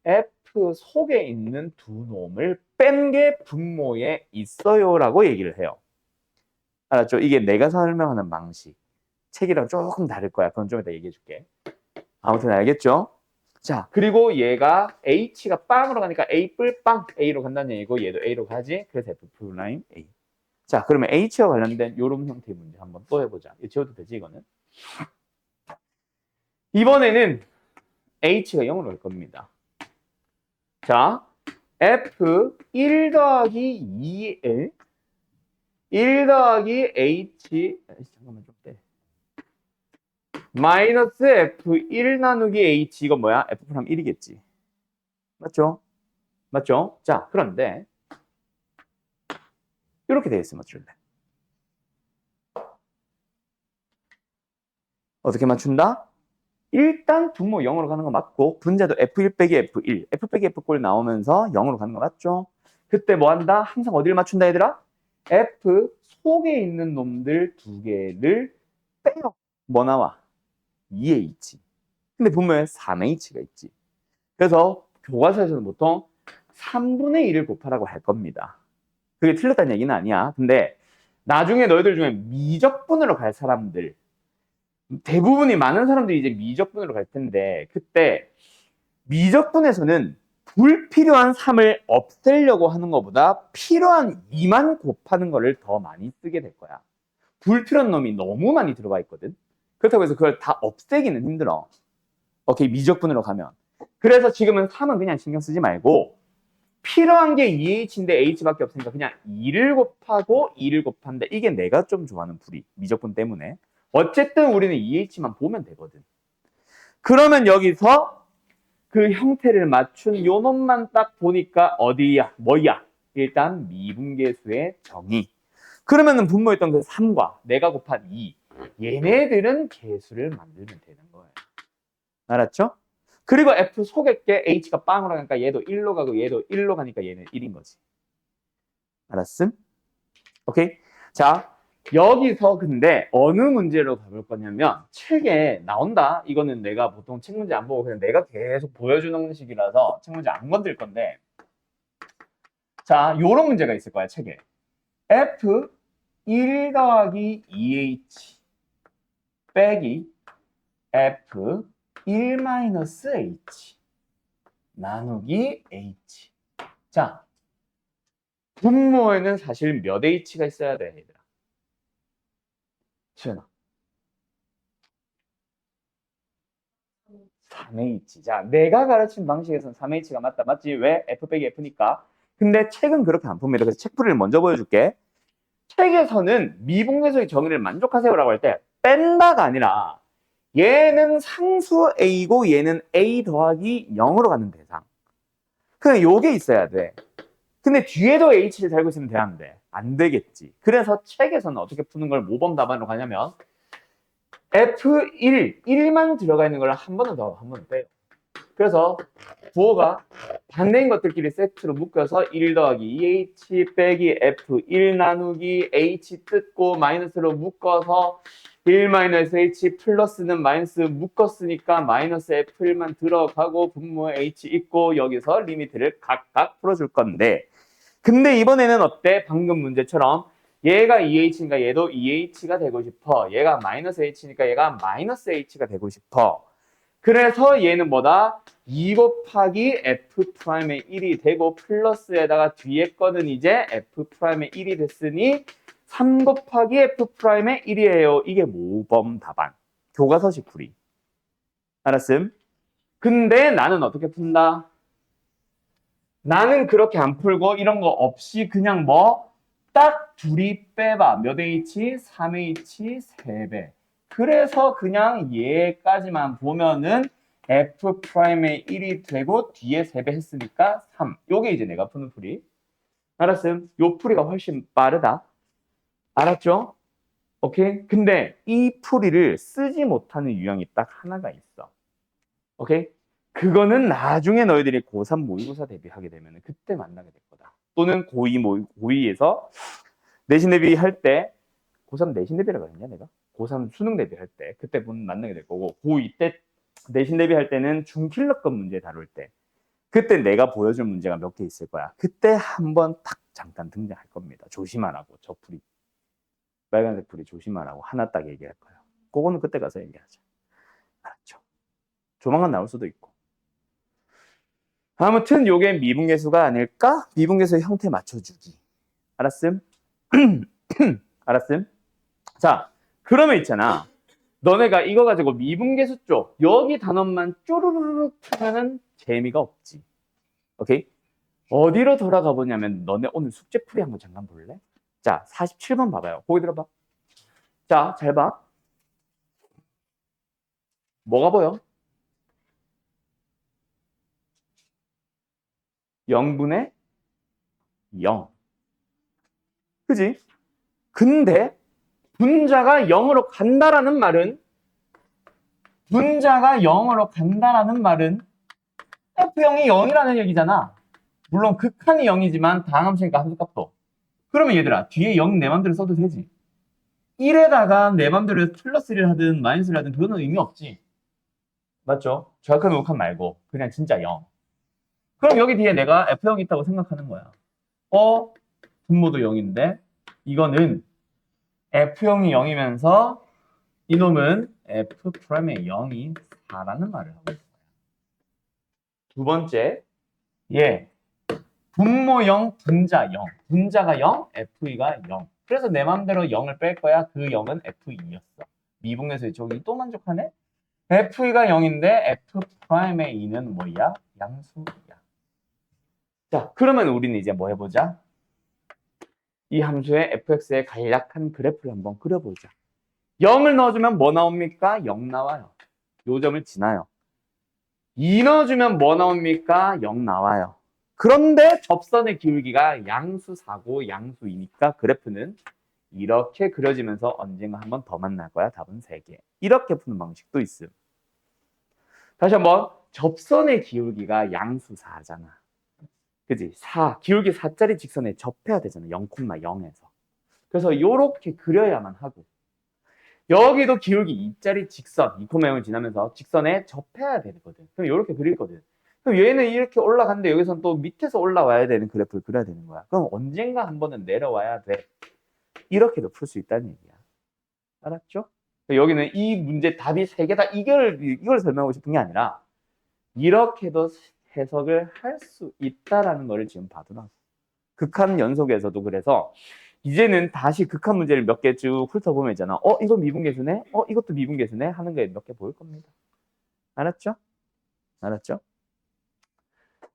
F 속에 있는 두 놈을 뺀 게 분모에 있어요라고 얘기를 해요. 알았죠? 이게 내가 설명하는 방식. 책이랑 조금 다를 거야. 그건 좀 이따 얘기해 줄게. 아무튼 알겠죠? 자, 그리고 얘가 H가 빵으로 가니까 A 뿔빵 A로 간다는 얘기고 얘도 A로 가지. 그래서 F' A. 자, 그러면 H와 관련된 이런 형태의 문제 한번 또 해보자. 이거 지워도 되지 이거는? 이번에는 H가 0으로 갈 겁니다. 자, F 1 더하기 2에 1 더하기 H 잠깐만 좀 떼. 마이너스 F1 나누기 H 이건 뭐야? F' 1이겠지. 맞죠? 맞죠? 자, 그런데 이렇게 되어 있으면 맞출래. 어떻게 맞춘다? 일단 분모 0으로 가는 거 맞고 분자도 F1 빼기 F1, F 빼기 F 꼴 나오면서 0으로 가는 거 맞죠? 그때 뭐 한다? 항상 어디를 맞춘다 얘들아? F 속에 있는 놈들 두 개를 빼요. 뭐 나와? 2H. 근데 분모에 3H가 있지. 그래서 교과서에서는 보통 3분의 1을 곱하라고 할 겁니다. 그게 틀렸다는 얘기는 아니야. 근데 나중에 너희들 중에 미적분으로 갈 사람들 대부분이 많은 사람들이 이제 미적분으로 갈 텐데 그때 미적분에서는 불필요한 3을 없애려고 하는 것보다 필요한 2만 곱하는 거를 더 많이 쓰게 될 거야. 불필요한 놈이 너무 많이 들어가 있거든. 그렇다고 해서 그걸 다 없애기는 힘들어. 오케이, 미적분으로 가면. 그래서 지금은 3은 그냥 신경 쓰지 말고 필요한 게 2h인데 h밖에 없으니까 그냥 2를 곱하고 2를 곱한다. 이게 내가 좀 좋아하는 풀이. 미적분 때문에. 어쨌든 우리는 2h만 보면 되거든. 그러면 여기서 그 형태를 맞춘 요 놈만 딱 보니까 어디야? 뭐야? 일단 미분계수의 정의. 그러면은 분모했던 그 3과 내가 곱한 2. 얘네들은 계수를 만들면 되는 거예요. 알았죠? 그리고 F 속에 게 H가 빵으로 가니까 얘도 1로 가고 얘도 1로 가니까 얘는 1인 거지. 알았음? 오케이? 자, 여기서 근데 어느 문제로 가볼 거냐면 책에 나온다. 이거는 내가 보통 책 문제 안 보고 그냥 내가 계속 보여주는 식이라서 책 문제 안 건들 건데 자, 요런 문제가 있을 거야, 책에. F 1 더하기 2H 빼기 F 1 마이너스 H 나누기 H. 자, 분모에는 사실 몇 H가 있어야 돼, 얘들아? 시연아. 3H. 자, 내가 가르친 방식에서는 3H가 맞다. 맞지? 왜? F 빼기 F니까. 근데 책은 그렇게 안 풉니다. 그래서 책풀이를 먼저 보여줄게. 책에서는 미분계수의 정의를 만족하세요라고 할 때 뺀다가 아니라 얘는 상수 A고 얘는 A 더하기 0으로 가는 대상. 그냥 요게 있어야 돼. 근데 뒤에도 H를 달고 있으면 되는데 안 되겠지. 그래서 책에서는 어떻게 푸는 걸 모범 답안으로 가냐면 F1, 1만 들어가 있는 걸 한 번은 더, 한 번은 빼요. 그래서 부호가 반대인 것들끼리 세트로 묶여서 1 더하기 2H 빼기 F1 나누기 H 뜯고 마이너스로 묶어서 1 마이너스 H 플러스는 마이너스 묶었으니까 마이너스 F1만 들어가고 분모에 H 있고 여기서 리미트를 각각 풀어줄 건데 근데 이번에는 어때? 방금 문제처럼 얘가 2H니까 얘도 2H가 되고 싶어. 얘가 마이너스 H니까 얘가 마이너스 H가 되고 싶어. 그래서 얘는 뭐다? 2 곱하기 F'의 1이 되고 플러스에다가 뒤에 거는 이제 F'의 1이 됐으니 3 곱하기 F'의 1이에요. 이게 모범 답안. 교과서식 풀이. 알았음? 근데 나는 어떻게 푼다? 나는 그렇게 안 풀고 이런 거 없이 그냥 뭐 딱 둘이 빼봐. 몇 H? 3H 3배. 그래서 그냥 얘까지만 보면은 F'의 1이 되고 뒤에 3배 했으니까 3. 요게 이제 내가 푸는 풀이. 알았음? 요 풀이가 훨씬 빠르다. 알았죠? 오케이? 근데 이 풀이를 쓰지 못하는 유형이 딱 하나가 있어. 오케이? 그거는 나중에 너희들이 고3 모의고사 대비하게 되면 그때 만나게 될 거다. 또는 고2에서 내신 대비 할 때, 고3 내신 대비라고 했냐, 내가? 고3 수능 대비할 때, 그때 만나게 될 거고, 고2 때 내신 대비할 때는 중킬러급 문제 다룰 때, 그때 내가 보여줄 문제가 몇 개 있을 거야. 그때 한번 탁 잠깐 등장할 겁니다. 조심하라고, 저 풀이. 빨간색 풀이 조심하라고 하나 딱 얘기할 거예요. 그거는 그때 가서 얘기하자. 알았죠? 조만간 나올 수도 있고. 아무튼 요게 미분계수가 아닐까? 미분계수의 형태 맞춰주기. 알았음? 알았음? 자, 그러면 있잖아. 너네가 이거 가지고 미분계수 쪽 여기 단원만 쪼르르륵 하면은 재미가 없지. 오케이? 어디로 돌아가 보냐면 너네 오늘 숙제풀이 한번 잠깐 볼래? 자, 47번 봐봐요. 거기 들어봐. 자, 잘 봐. 뭐가 보여? 0분의 0. 그지? 근데 분자가 0으로 간다라는 말은 F형이 0이라는 얘기잖아. 물론 극한이 0이지만 다항함수니까 함수값도. 그러면 얘들아 뒤에 0 내 맘대로 써도 되지. 1에다가 내 맘대로 플러스 1을 하든 마이너스를 하든 그거는 의미 없지. 맞죠? 정확한 우극한 말고 그냥 진짜 0. 그럼 여기 뒤에 내가 F형이 있다고 생각하는 거야. 분모도 0인데 이거는 F형이 0이면서 이놈은 F'의 0이 4라는 말을 하고 있어요. 두 번째, 분모 0, 분자 0. 분자가 0, F가 0. 그래서 내 맘대로 0을 뺄 거야. 그 0은 F2였어. 미분계수의 쪽이 또 만족하네? f가 0인데 f'의 2는 뭐야? 양수야. 자, 그러면 우리는 이제 뭐 해보자? 이 함수의 fx의 간략한 그래프를 한번 그려보자. 0을 넣어주면 뭐 나옵니까? 0 나와요. 요 점을 지나요. 2 넣어주면 뭐 나옵니까? 0 나와요. 그런데 접선의 기울기가 양수 4고 양수 2니까 그래프는 이렇게 그려지면서 언젠가 한 번 더 만날 거야. 답은 3개. 이렇게 푸는 방식도 있음. 다시 한번 접선의 기울기가 양수 4잖아. 그지? 4. 기울기 4짜리 직선에 접해야 되잖아. 0,0에서. 그래서 이렇게 그려야만 하고 여기도 기울기 2짜리 직선 2,0을 지나면서 직선에 접해야 되거든. 그럼 이렇게 그릴 거든. 그럼 얘는 이렇게 올라갔는데 여기서는 또 밑에서 올라와야 되는 그래프를 그려야 되는 거야. 그럼 언젠가 한 번은 내려와야 돼. 이렇게도 풀 수 있다는 얘기야. 알았죠? 여기는 이 문제 답이 3개다. 이걸 설명하고 싶은 게 아니라 이렇게도 해석을 할 수 있다라는 거를 지금 봐두라고. 극한 연속에서도 그래서 이제는 다시 극한 문제를 몇 개 쭉 훑어보면 있잖아. 이거 미분계수네? 이것도 미분계수네? 하는 게 몇 개 보일 겁니다. 알았죠? 알았죠?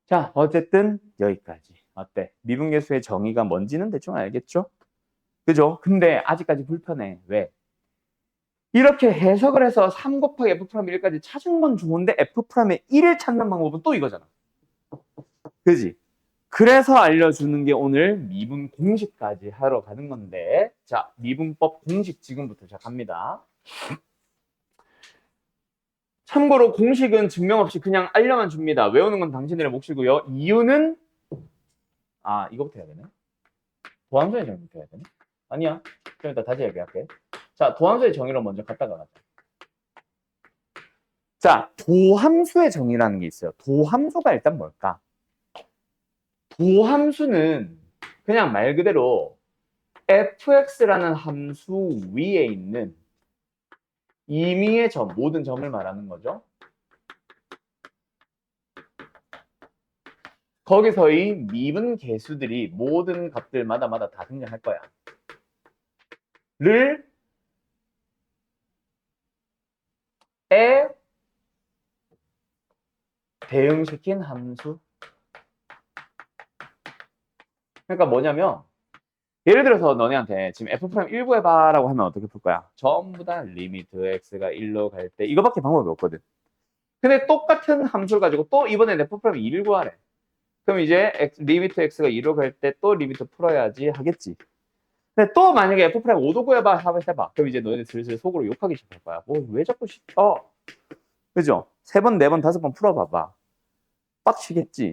자, 어쨌든 여기까지. 어때? 미분계수의 정의가 뭔지는 대충 알겠죠? 그죠? 근데 아직까지 불편해. 왜? 이렇게 해석을 해서 3 곱하기 F'1까지 찾은 건 좋은데 F'의 1을 찾는 방법은 또 이거잖아. 그지? 그래서 알려주는 게 오늘 미분 공식까지 하러 가는 건데, 자, 미분법 공식 지금부터 시작합니다. 참고로 공식은 증명 없이 그냥 알려만 줍니다. 외우는 건 당신들의 몫이고요. 이유는 이거부터 해야 되네. 도함수의 정의부터 해야 되네. 아니야. 좀 이따 다시 얘기할게. 자, 도함수의 정의로 먼저 갔다가 가자. 자, 도함수의 정의라는 게 있어요. 도함수가 일단 뭘까? 도함수는 그냥 말 그대로 fx라는 함수 위에 있는 임의의 점, 모든 점을 말하는 거죠. 거기서의 미분 계수들이 모든 값들마다 다 등장할 거야. 를 에 대응시킨 함수. 그러니까 뭐냐면 예를 들어서 너네한테 지금 f'1 구해봐 라고 하면 어떻게 풀 거야? 전부 다 리미트 x가 1로 갈 때 이거밖에 방법이 없거든. 근데 똑같은 함수를 가지고 또 이번엔 f'2를 구하래. 그럼 이제 리미트 x가 2로 갈 때 또 리미트 풀어야지 하겠지. 근데 또 만약에 f'5도 구해봐 해봐. 그럼 이제 너희들 슬슬 속으로 욕하기 시작할 거야. 왜 자꾸 시켜? 그죠? 3번, 4번, 5번 풀어봐봐. 빡치겠지.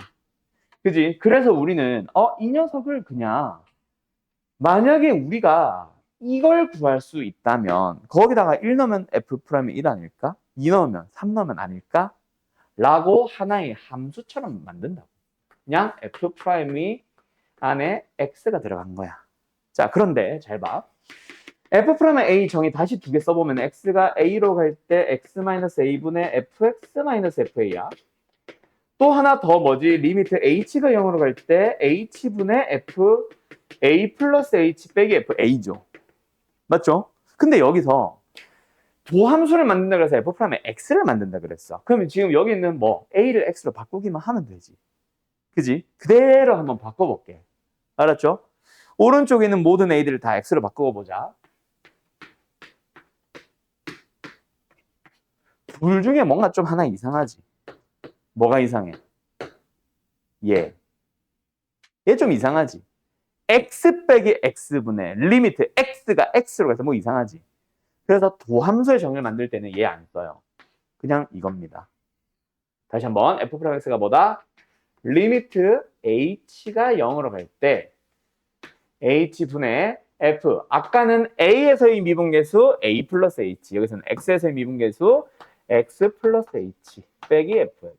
그지? 그래서 우리는 이 녀석을 그냥 만약에 우리가 이걸 구할 수 있다면 거기다가 1 넣으면 f'이 1 아닐까? 2 넣으면 3 넣으면 아닐까? 라고 하나의 함수처럼 만든다고. 그냥 f'이 안에 x가 들어간 거야. 자, 그런데 잘 봐. f'의 a 정의 다시 2개 써보면 x가 a로 갈 때 x-a분의 fx-fa야. 또 하나 더 뭐지? 리미트 h가 0으로 갈 때 h분의 f a 플러스 h 빼기 fa죠. 맞죠? 근데 여기서 도함수를 만든다 그래서 f'의 x를 만든다 그랬어. 그러면 지금 여기 있는 a를 x로 바꾸기만 하면 되지. 그지? 그대로 한번 바꿔볼게. 알았죠? 오른쪽에 있는 모든 a들을 다 x로 바꿔보자. 둘 중에 뭔가 좀 하나 이상하지. 뭐가 이상해? 얘 좀 이상하지. x 빼기 x분의 리미트 x가 x로 가서 뭐 이상하지. 그래서 도함수의 정의를 만들 때는 얘 안 써요. 그냥 이겁니다. 다시 한번 f'x가 뭐다? 리미트 h가 0으로 갈 때 h분의 f. 아까는 a에서의 미분계수 a 플러스 h. 여기서는 x에서의 미분계수 x 플러스 h 빼기 fx.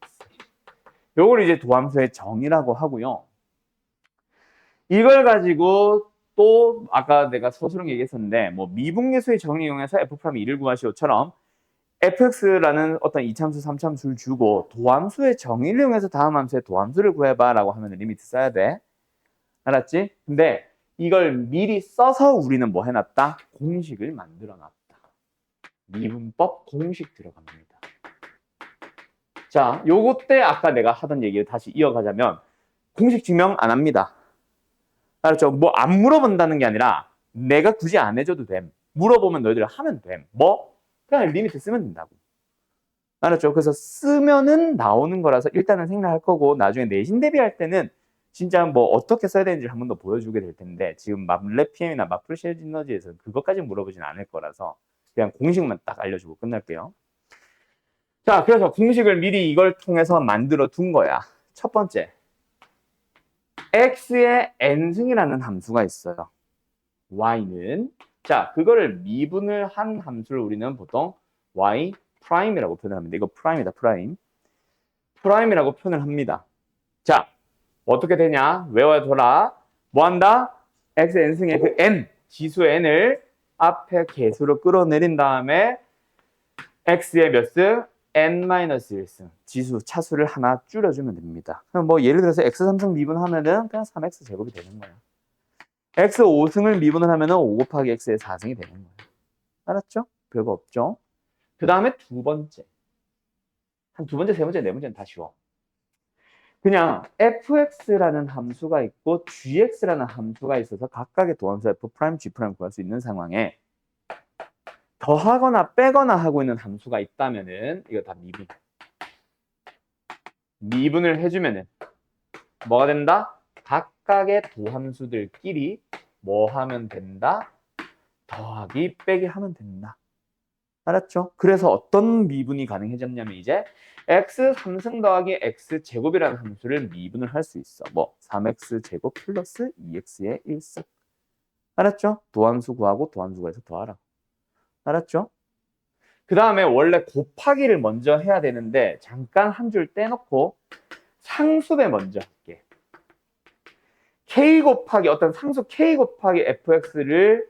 요걸 이제 도함수의 정의라고 하고요. 이걸 가지고 또 아까 내가 서술형 얘기했었는데 미분계수의 정의 이용해서 f'이 2를 구하시오처럼 fx라는 어떤 이참수, 삼참수를 주고 도함수의 정의를 이용해서 다음 함수의 도함수를 구해봐 라고 하면 리미트 써야 돼. 알았지? 근데 이걸 미리 써서 우리는 뭐 해놨다? 공식을 만들어놨다. 미분법 공식 들어갑니다. 자, 요거 때 아까 내가 하던 얘기를 다시 이어가자면 공식 증명 안 합니다. 알았죠? 뭐 안 물어본다는 게 아니라 내가 굳이 안 해줘도 됨. 물어보면 너희들 하면 됨. 뭐? 그냥 리미트 쓰면 된다고. 알았죠? 그래서 쓰면은 나오는 거라서 일단은 생략할 거고 나중에 내신 대비할 때는 진짜 뭐 어떻게 써야 되는지 한 번 더 보여주게 될 텐데 지금 마블랩 PM이나 마플 쉘지너지에서 그것까지 물어보진 않을 거라서 그냥 공식만 딱 알려주고 끝날게요. 자, 그래서 공식을 미리 이걸 통해서 만들어 둔 거야. 첫 번째, x의 n승이라는 함수가 있어요. y는 자, 그거를 미분을 한 함수를 우리는 보통 y 프라임이라고 표현을 합니다. 이거 프라임이다, 프라임. 프라임이라고 표현을 합니다. 자, 어떻게 되냐? 외워둬라. 뭐 한다? x n승의 그 n, 지수 n을 앞에 개수로 끌어내린 다음에 x의 몇 승? n-1승. 지수, 차수를 하나 줄여주면 됩니다. 그럼 뭐 예를 들어서 x 3승 미분하면은 그냥 3x 제곱이 되는 거야. x 5승을 미분을 하면은 5 곱하기 x의 4승이 되는 거야. 알았죠? 별거 없죠? 그 다음에 두 번째. 한 두 번째, 세 번째, 네 번째는 다 쉬워. 그냥 fx라는 함수가 있고 gx라는 함수가 있어서 각각의 도함수 f', g' 구할 수 있는 상황에 더하거나 빼거나 하고 있는 함수가 있다면은 이거 다 미분을 해주면은 뭐가 된다? 각각의 도함수들끼리 뭐 하면 된다? 더하기 빼기 하면 된다. 알았죠? 그래서 어떤 미분이 가능해졌냐면 이제 x 3승 더하기 x 제곱이라는 함수를 미분을 할 수 있어. 뭐 3x 제곱 플러스 2x의 1승. 알았죠? 도함수 구하고 도함수 구해서 더하라. 알았죠? 그 다음에 원래 곱하기를 먼저 해야 되는데 잠깐 한 줄 떼놓고 상수배 먼저 할게. k 곱하기 어떤 상수 k 곱하기 fx를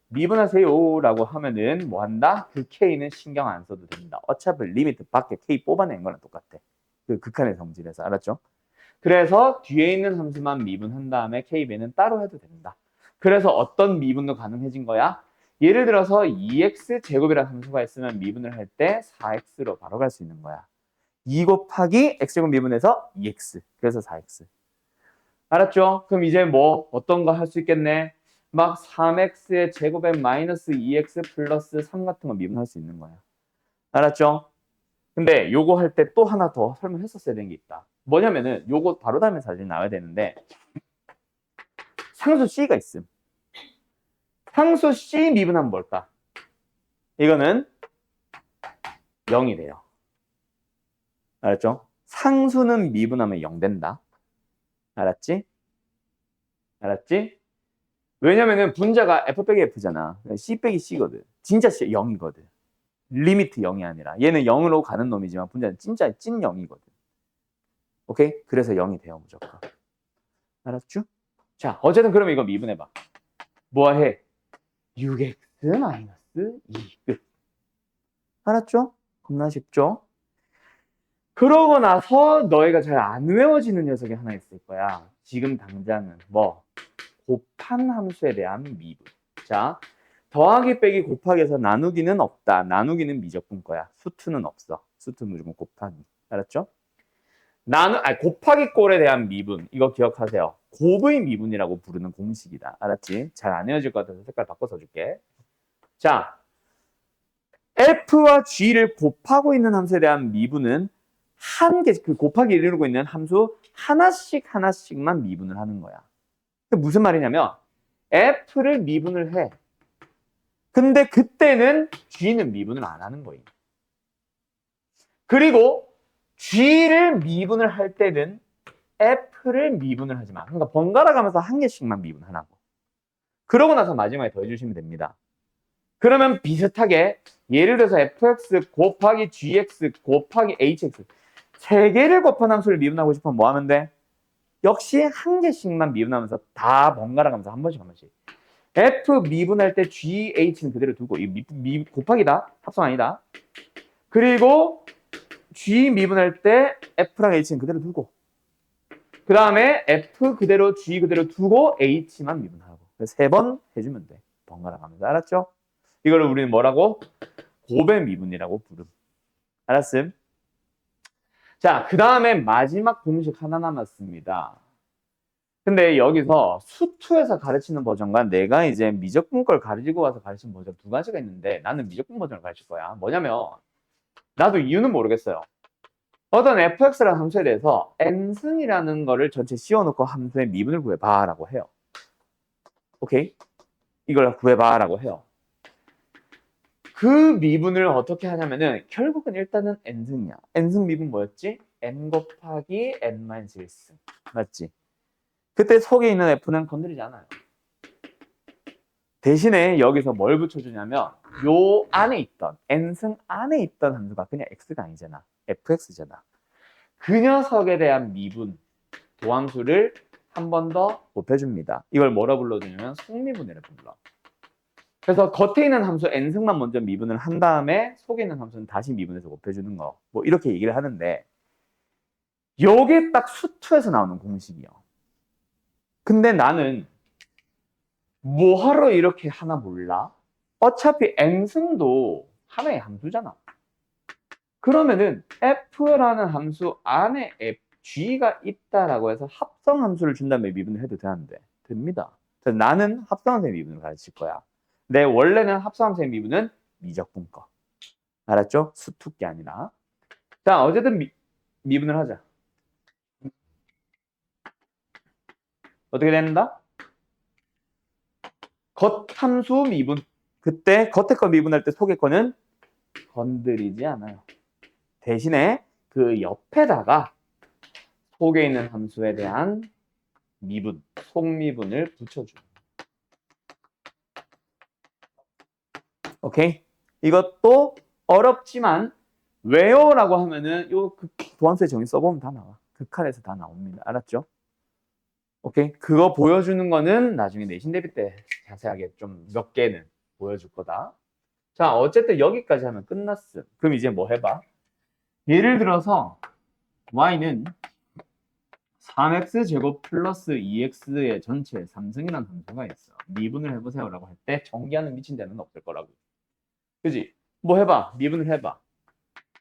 미분하세요라고 하면은 뭐 한다? 그 k는 신경 안 써도 됩니다. 어차피 리미트 밖에 k 뽑아낸 거랑 똑같아. 그 극한의 성질에서 알았죠? 그래서 뒤에 있는 함수만 미분한 다음에 k배는 따로 해도 된다. 그래서 어떤 미분도 가능해진 거야? 예를 들어서 2x 제곱이라는 함수가 있으면 미분을 할 때 4x로 바로 갈 수 있는 거야. 2 곱하기 x제곱 미분해서 2x. 그래서 4x. 알았죠? 그럼 이제 뭐 어떤 거 할 수 있겠네? 막 3x의 제곱에 마이너스 2x 플러스 3 같은 거 미분할 수 있는 거야. 알았죠? 근데 요거 할 때 또 하나 더 설명했었어야 되는 게 있다. 뭐냐면은 요거 바로 다음에 사진 나와야 되는데 상수 c가 있음. 상수 c 미분하면 뭘까? 이거는 0이 돼요. 알았죠? 상수는 미분하면 0 된다. 알았지? 알았지? 왜냐면은 분자가 f 빼기 f잖아. c 빼기 c거든. 진짜 c 0이거든. 리미트 0이 아니라. 얘는 0으로 가는 놈이지만 분자는 진짜 찐 0이거든. 오케이? 그래서 0이 돼요, 무조건. 알았죠? 자, 어쨌든 그러면 이거 미분해봐. 뭐해? 6x 마이너스 2 끝. 알았죠? 겁나 쉽죠? 그러고 나서 너희가 잘 안 외워지는 녀석이 하나 있을 거야. 지금 당장은 뭐? 곱한 함수에 대한 미분. 자, 더하기 빼기 곱하기에서 나누기는 없다. 나누기는 미적분 거야. 수투는 없어. 수투 무조건 곱하기. 알았죠? 곱하기 꼴에 대한 미분. 이거 기억하세요. 곱의 미분이라고 부르는 공식이다. 알았지? 잘 안 외워질 것 같아서 색깔 바꿔서 줄게. 자, f와 g를 곱하고 있는 함수에 대한 미분은 한 개, 그 곱하기를 이루고 있는 함수 하나씩만 미분을 하는 거야. 무슨 말이냐면 f를 미분을 해. 근데 그때는 g는 미분을 안 하는 거예요. 그리고 g를 미분을 할 때는 f를 미분을 하지 마. 그러니까 번갈아 가면서 한 개씩만 미분하라고. 그러고 나서 마지막에 더해주시면 됩니다. 그러면 비슷하게 예를 들어서 fx 곱하기 gx 곱하기 hx 세 개를 곱한 함수를 미분하고 싶으면 뭐 하면 돼? 역시 한 개씩만 미분하면서 다 번갈아 가면서 한 번씩. f 미분할 때 gH는 그대로 두고 이 곱하기다. 합성 아니다. 그리고 g 미분할 때 f랑 h는 그대로 두고 그 다음에 f 그대로 g 그대로 두고 h만 미분하고 세 번 해주면 돼. 번갈아 가면서. 알았죠? 이거를 우리는 뭐라고? 곱의 미분이라고 부름. 알았음? 자, 그 다음에 마지막 공식 하나 남았습니다. 근데 여기서 수투에서 가르치는 버전과 내가 이제 미적분 걸 가르치고 와서 가르치는 버전 두 가지가 있는데 나는 미적분 버전을 가르칠 거야. 뭐냐면 나도 이유는 모르겠어요. 어떤 fx라는 함수에 대해서 n승이라는 거를 전체 씌워놓고 함수의 미분을 구해봐 라고 해요. 오케이? 이걸 구해봐 라고 해요. 그 미분을 어떻게 하냐면은 결국은 일단은 n승이야. n승 미분 뭐였지? n 곱하기 n-1승. 맞지? 그때 속에 있는 f는 건드리지 않아요. 대신에 여기서 뭘 붙여주냐면 요 안에 있던 n승 안에 있던 함수가 그냥 x가 아니잖아. fx잖아. 그 녀석에 대한 미분 도함수를 한 번 더 곱해줍니다. 이걸 뭐라 불러주냐면 속미분이라 불러. 그래서 겉에 있는 함수 n승만 먼저 미분을 한 다음에 속에 있는 함수는 다시 미분해서 곱해주는 거. 뭐 이렇게 얘기를 하는데 요게 딱 수투에서 나오는 공식이요. 근데 나는 뭐하러 이렇게 하나 몰라? 어차피 n승도 하나의 함수잖아. 그러면은 f라는 함수 안에 g가 있다라고 해서 합성 함수를 준 다음에 미분을 해도 되는데 됩니다. 그래서 나는 합성 함수의 미분을 가르칠 거야. 내 원래는 합성 함수의 미분은 미적분 거. 알았죠? 수투게 아니라. 자, 어쨌든 미분을 하자. 어떻게 된다? 겉함수 미분. 그때 겉에 거 미분할 때 속의 거는 건드리지 않아요. 대신에 그 옆에다가 속에 있는 함수에 대한 미분, 속미분을 붙여줘. 오케이? 이것도 어렵지만 왜요? 라고 하면은 요 도함수의 정의 써보면 다 나와. 극한에서 다 나옵니다. 알았죠? 오케이? 그거 보여주는 거는 나중에 내신 대비 때 자세하게 좀 몇 개는 보여줄 거다. 자, 어쨌든 여기까지 하면 끝났음. 그럼 이제 뭐 해봐? 예를 들어서 y는 3x제곱 플러스 2x의 전체 3승이라는 함수가 있어. 미분을 해보세요 라고 할 때 전기하는 미친 데는 없을 거라고. 그지? 뭐 해봐. 미분을 해봐.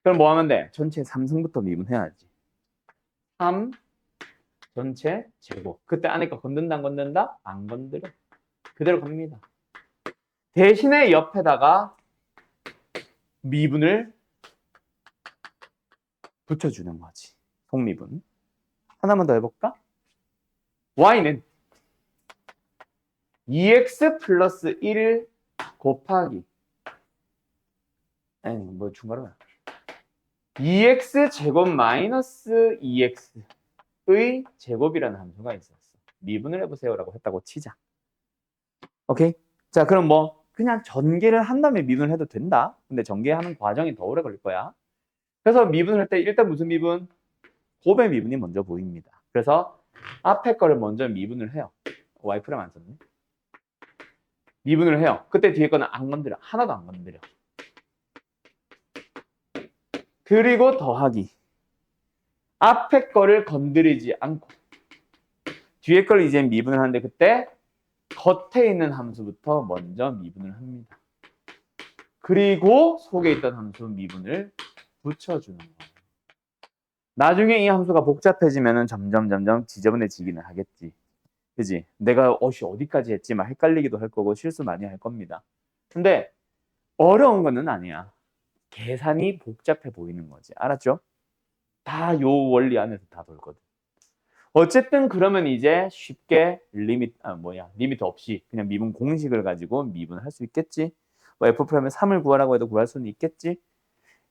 그럼 뭐 하면 돼? 전체 3승부터 미분해야지. 3 전체 제곱. 그때 안에 거 건든다 안 건든다? 안 건드려. 그대로 갑니다. 대신에 옆에다가 미분을 붙여주는 거지. 속미분. 하나만 더 해볼까? y는 2x 플러스 1 곱하기 아니 뭐 중괄호야 2x 제곱 마이너스 2x의 제곱이라는 함수가 있었어. 미분을 해보세요 라고 했다고 치자. 오케이? 자, 그럼 뭐 그냥 전개를 한 다음에 미분을 해도 된다. 근데 전개하는 과정이 더 오래 걸릴 거야. 그래서 미분을 할 때 일단 무슨 미분? 곱의 미분이 먼저 보입니다. 그래서 앞에 거를 먼저 미분을 해요. y' 안 썼네. 미분을 해요. 그때 뒤에 거는 안 건드려. 하나도 안 건드려. 그리고 더하기. 앞에 거를 건드리지 않고 뒤에 걸 이제 미분을 하는데 그때 겉에 있는 함수부터 먼저 미분을 합니다. 그리고 속에 있던 함수 미분을 붙여주는 거예요. 나중에 이 함수가 복잡해지면 점점 지저분해지기는 하겠지. 그지? 내가 어디까지 했지? 막 헷갈리기도 할 거고 실수 많이 할 겁니다. 근데 어려운 거는 아니야. 계산이 복잡해 보이는 거지. 알았죠? 다 요 원리 안에서 다 돌거든. 어쨌든 그러면 이제 쉽게 리미트 없이 그냥 미분 공식을 가지고 미분을 할 수 있겠지. 뭐 F'의 3을 구하라고 해도 구할 수는 있겠지.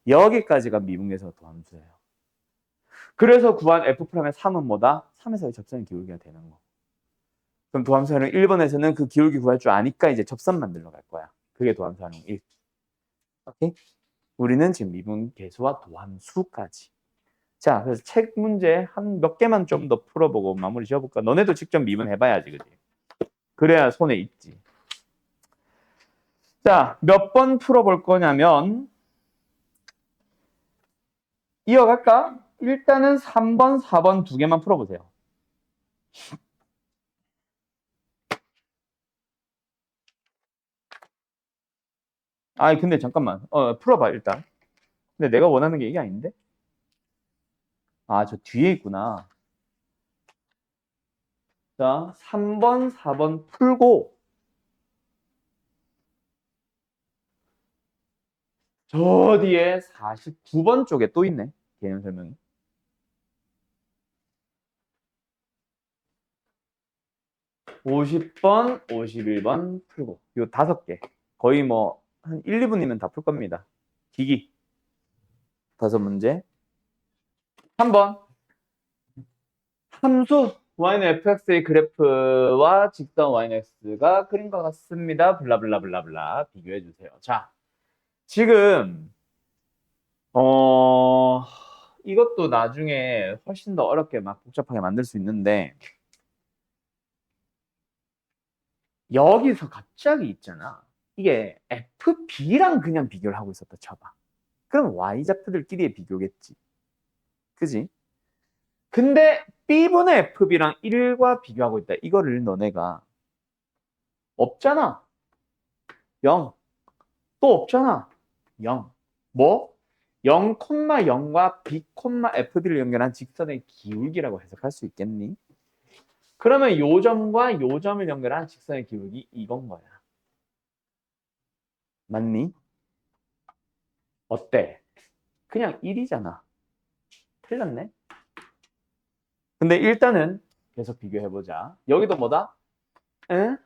여기까지가 미분계에서 도함수예요. 그래서 구한 F'의 3은 뭐다? 3에서의 접선의 기울기가 되는 거. 그럼 도함수 활용 1번에서는 그 기울기 구할 줄 아니까 이제 접선 만들러 갈 거야. 그게 도함수 활용 1. 오케이? 우리는 지금 미분 계수와 도함수까지. 자, 그래서 책 문제 한 몇 개만 좀 더 풀어보고 마무리 지어볼까? 너네도 직접 미분 해봐야지, 그지? 그래야 손에 있지. 자, 몇 번 풀어볼 거냐면 이어갈까? 일단은 3번, 4번 두 개만 풀어보세요. 근데 잠깐만. 풀어봐, 일단. 근데 내가 원하는 게 이게 아닌데? 아, 저 뒤에 있구나. 자, 3번, 4번 풀고 저 뒤에 49번 쪽에 또 있네. 개념 설명이. 50번, 51번 풀고. 요 5개. 거의 뭐, 한 1, 2분이면 다 풀 겁니다. 기기. 5문제. 3번. 함수 y는 fx의 그래프와 직선 y는 x가 그림과 같습니다. 블라블라블라블라. 비교해 주세요. 자, 지금 이것도 나중에 훨씬 더 어렵게 막 복잡하게 만들 수 있는데 여기서 갑자기 있잖아. 이게 FB랑 그냥 비교를 하고 있었다 쳐봐. 그럼 Y좌표들끼리의 비교겠지. 그지? 근데 B분의 FB랑 1과 비교하고 있다. 이거를 너네가 없잖아. 0. 또 없잖아. 0. 뭐? 0,0과 B, FB를 연결한 직선의 기울기라고 해석할 수 있겠니? 그러면 요 점과 요 점을 연결한 직선의 기울기 이건 거야. 맞니? 어때? 그냥 1이잖아. 틀렸네? 근데 일단은 계속 비교해보자. 여기도 뭐다? 응?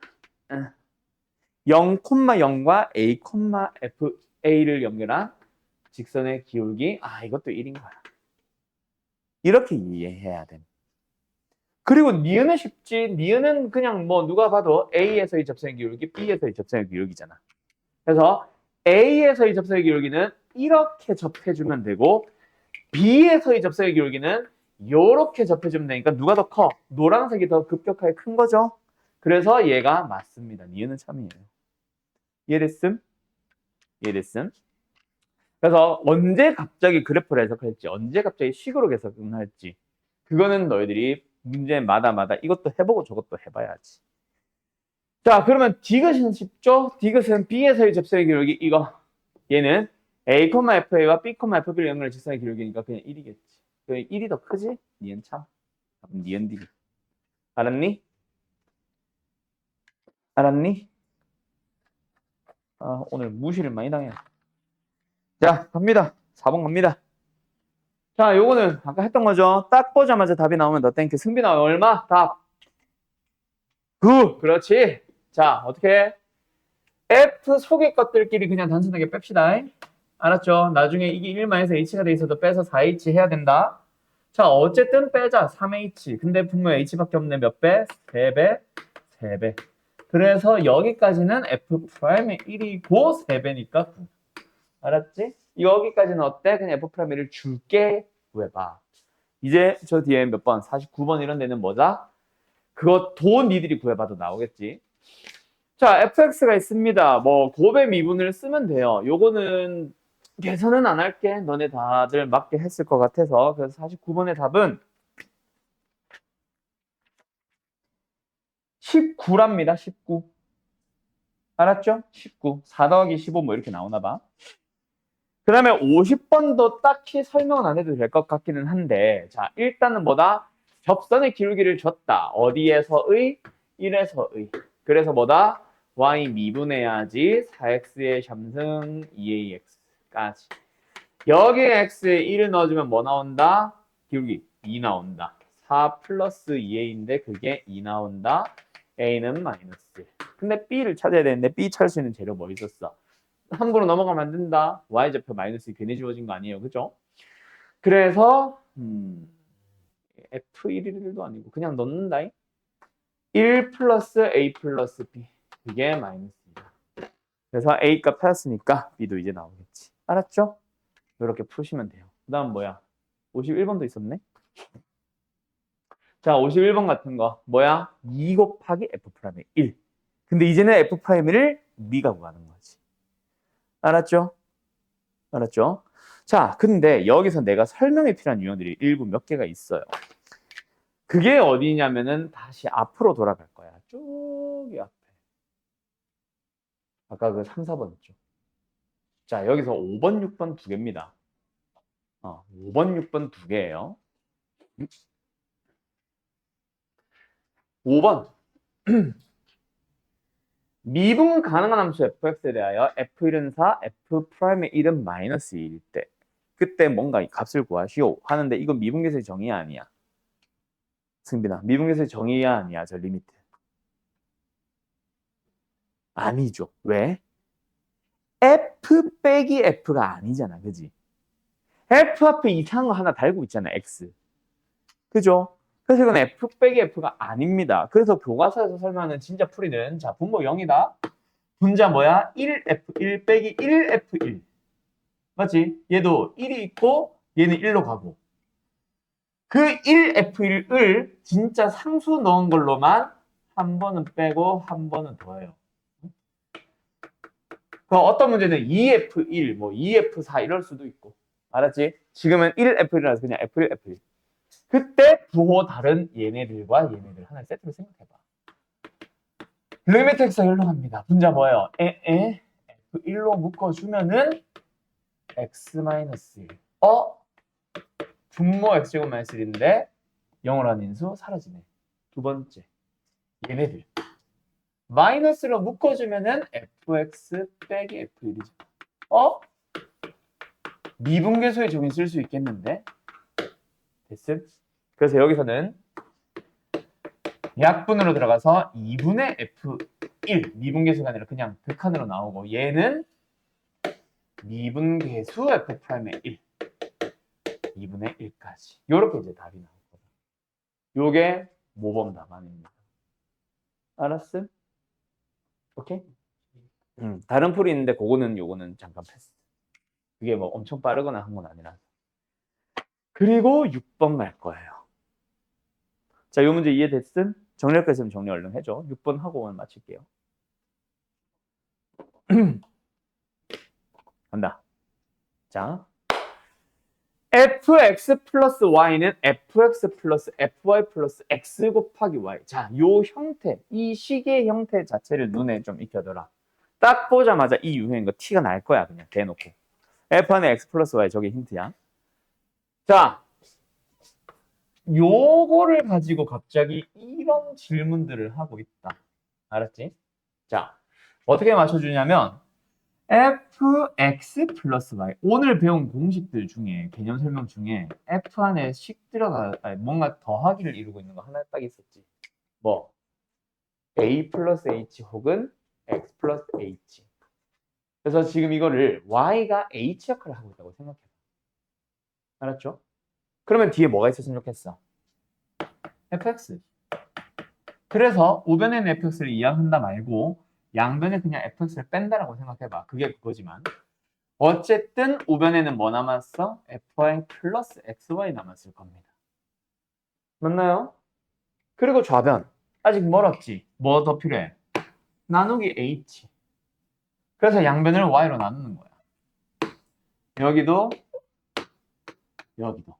응. 0,0과 A, FA를 연결한 직선의 기울기. 아, 이것도 1인 거야. 이렇게 이해해야 돼. 그리고 니은은 쉽지. 니은은 그냥 뭐 누가 봐도 A에서의 접선의 기울기, B에서의 접선의 기울기잖아. 그래서 A에서의 접선의 기울기는 이렇게 접해주면 되고 B에서의 접선의 기울기는 이렇게 접해주면 되니까 누가 더 커? 노란색이 더 급격하게 큰 거죠. 그래서 얘가 맞습니다. 니은은 참이에요. 이해됐음? 이해됐음? 그래서 언제 갑자기 그래프를 해석할지, 언제 갑자기 식으로 해석할지 그거는 너희들이 문제마다 이것도 해보고 저것도 해봐야지. 자, 그러면 디귿은 쉽죠? 디귿은 B에서의 접선의 기울기 이거. 얘는 A, FA와 B, FB를 연결한 직선의 기울기니까 그냥 1이겠지. 1이 더 크지? 니은 참. 니은 디귿. 알았니? 알았니? 아, 오늘 무시를 많이 당해. 자, 갑니다. 4번 갑니다. 자, 요거는 아까 했던 거죠. 딱 보자마자 답이 나오면 너 땡큐. 승비 나오면 얼마? 답. 9. 그렇지. 자, 어떻게? F 속의 것들끼리 그냥 단순하게 뺍시다. 알았죠? 나중에 이게 1만에서 H가 돼 있어도 빼서 4H 해야 된다. 자, 어쨌든 빼자. 3H. 근데 분명 H밖에 없네. 몇 배? 3배? 3배. 그래서 여기까지는 F'의 1이고 3배니까 9. 알았지? 여기까지는 어때? 그냥 F'를 줄게 구해봐. 이제 저 뒤에 몇 번? 49번 이런 데는 뭐다? 그거 돈 니들이 구해봐도 나오겠지. 자, fx가 있습니다. 뭐 곱의 미분을 쓰면 돼요. 요거는 계산은 안 할게. 너네 다들 맞게 했을 것 같아서. 그래서 49번의 답은 19랍니다. 19. 알았죠? 19. 4 더하기 15 뭐 이렇게 나오나 봐. 그 다음에 50번도 딱히 설명은 안 해도 될 것 같기는 한데 자, 일단은 뭐다? 접선의 기울기를 줬다. 어디에서의? 1에서의. 그래서 뭐다? y 미분해야지 4x의 삼승 2ax까지. 여기에 x에 1을 넣어주면 뭐 나온다? 기울기 2 나온다. 4 플러스 2a인데 그게 2 나온다. a는 마이너스 1. 근데 b를 찾아야 되는데 b 찾을 수 있는 재료 뭐 있었어? 함부로 넘어가면 안 된다. y좌표 마이너스 괜히 주어진 거 아니에요. 그죠? 그래서 F1일도 아니고 그냥 넣는다. 1 플러스 A 플러스 B. 이게 마이너스입니다. 그래서 A 값 찾았으니까 B도 이제 나오겠지. 알았죠? 이렇게 푸시면 돼요. 그 다음 뭐야? 51번도 있었네? 자, 51번 같은 거. 뭐야? 2 곱하기 F'의 1. 근데 이제는 F'를 네가 구하는 거지. 알았죠? 알았죠? 자, 근데 여기서 내가 설명에 필요한 유형들이 일부 몇 개가 있어요. 그게 어디냐면은 다시 앞으로 돌아갈 거야. 쭉이 앞에. 아까 그 3, 4번 있죠. 자, 여기서 5번, 6번 두 개입니다. 5번, 6번 두 개예요. 5번. 미분 가능한 함수 fx에 대하여 f1은 4, f'의 1은 마이너스 2일 때 그때 뭔가 이 값을 구하시오 하는데 이건 미분계수의 정의야 아니야? 승빈아, 미분계수의 정의야 아니야? 저 리미트. 아니죠. 왜? f 빼기 f가 아니잖아. 그지? f 앞에 이상한 거 하나 달고 있잖아. x. 그죠? 그래서 이건 f 빼기 f가 아닙니다. 그래서 교과서에서 설명하는 진짜 풀이는 자 분모 0이다. 분자 뭐야? 1f1 빼기 1f1. 맞지? 얘도 1이 있고 얘는 1로 가고. 그 1f1을 진짜 상수 넣은 걸로만 한 번은 빼고 한 번은 더해요. 그 어떤 문제는 2f1, 뭐 2f4 이럴 수도 있고. 알았지? 지금은 1f1이라서 그냥 f1, f1. 그때 부호 다른 얘네들과 얘네들 하나의 세트로 생각해봐. 리미트 x가 1로 갑니다. 분자 뭐예요? f1로 묶어주면은 x-1. 분모 x제곱 마이너스 1인데 0으로 한 인수 사라지네. 두 번째. 얘네들. 마이너스로 묶어주면은 fx 빼기 f1이죠. 미분계수의 적인 쓸 수 있겠는데? 됐음? 그래서 여기서는 약분으로 들어가서 2분의 f1 미분계수가 아니라 그냥 극한으로 나오고 얘는 미분계수 f'의 1 2분의 1까지 요렇게 이제 답이 나오거든. 요게 모범 답안입니다. 알았음? 오케이? 다른 풀이 있는데 요거는 잠깐 패스. 그게 뭐 엄청 빠르거나 한 건 아니라서. 그리고 6번 갈 거예요. 자, 요 문제 이해됐음? 정리할 거 있으면 정리 얼른 해줘. 6번 하고 오늘 마칠게요. 간다. 자, fx 플러스 y는 fx 플러스 fy 플러스 x 곱하기 y. 자, 요 형태, 이 식의 형태 자체를 눈에 좀 익혀둬라. 딱 보자마자 이 유형인 거 티가 날 거야. 그냥 대놓고. f 안에 x 플러스 y 저게 힌트야. 자, 요거를 가지고 갑자기 이런 질문들을 하고 있다. 알았지? 자, 어떻게 맞춰주냐면 fx 플러스 y. 오늘 배운 공식들 중에, 개념 설명 중에 f 안에 식 뭔가 더하기를 이루고 있는 거 하나 딱 있었지. 뭐 a 플러스 h 혹은 x 플러스 h. 그래서 지금 이거를 y가 h 역할을 하고 있다고 생각해. 알았죠? 그러면 뒤에 뭐가 있었으면 좋겠어? fx. 그래서 우변에는 fx를 이항한다 말고 양변에 그냥 fx를 뺀다라고 생각해봐. 그게 그거지만 어쨌든 우변에는 뭐 남았어? fy 플러스 xy 남았을 겁니다. 맞나요? 그리고 좌변 아직 멀었지. 뭐 더 필요해? 나누기 h. 그래서 양변을 y로 나누는 거야. 여기도 여기도.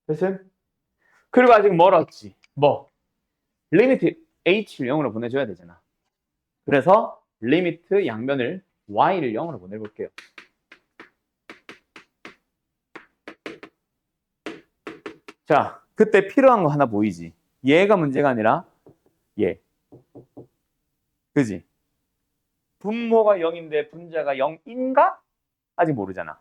됐어요? 그리고 아직 멀었지. 뭐? 리미트 h를 0으로 보내줘야 되잖아. 그래서 리미트 양변을 y를 0으로 보내볼게요. 자, 그때 필요한 거 하나 보이지? 얘가 문제가 아니라 얘. 그지? 분모가 0인데 분자가 0인가? 아직 모르잖아.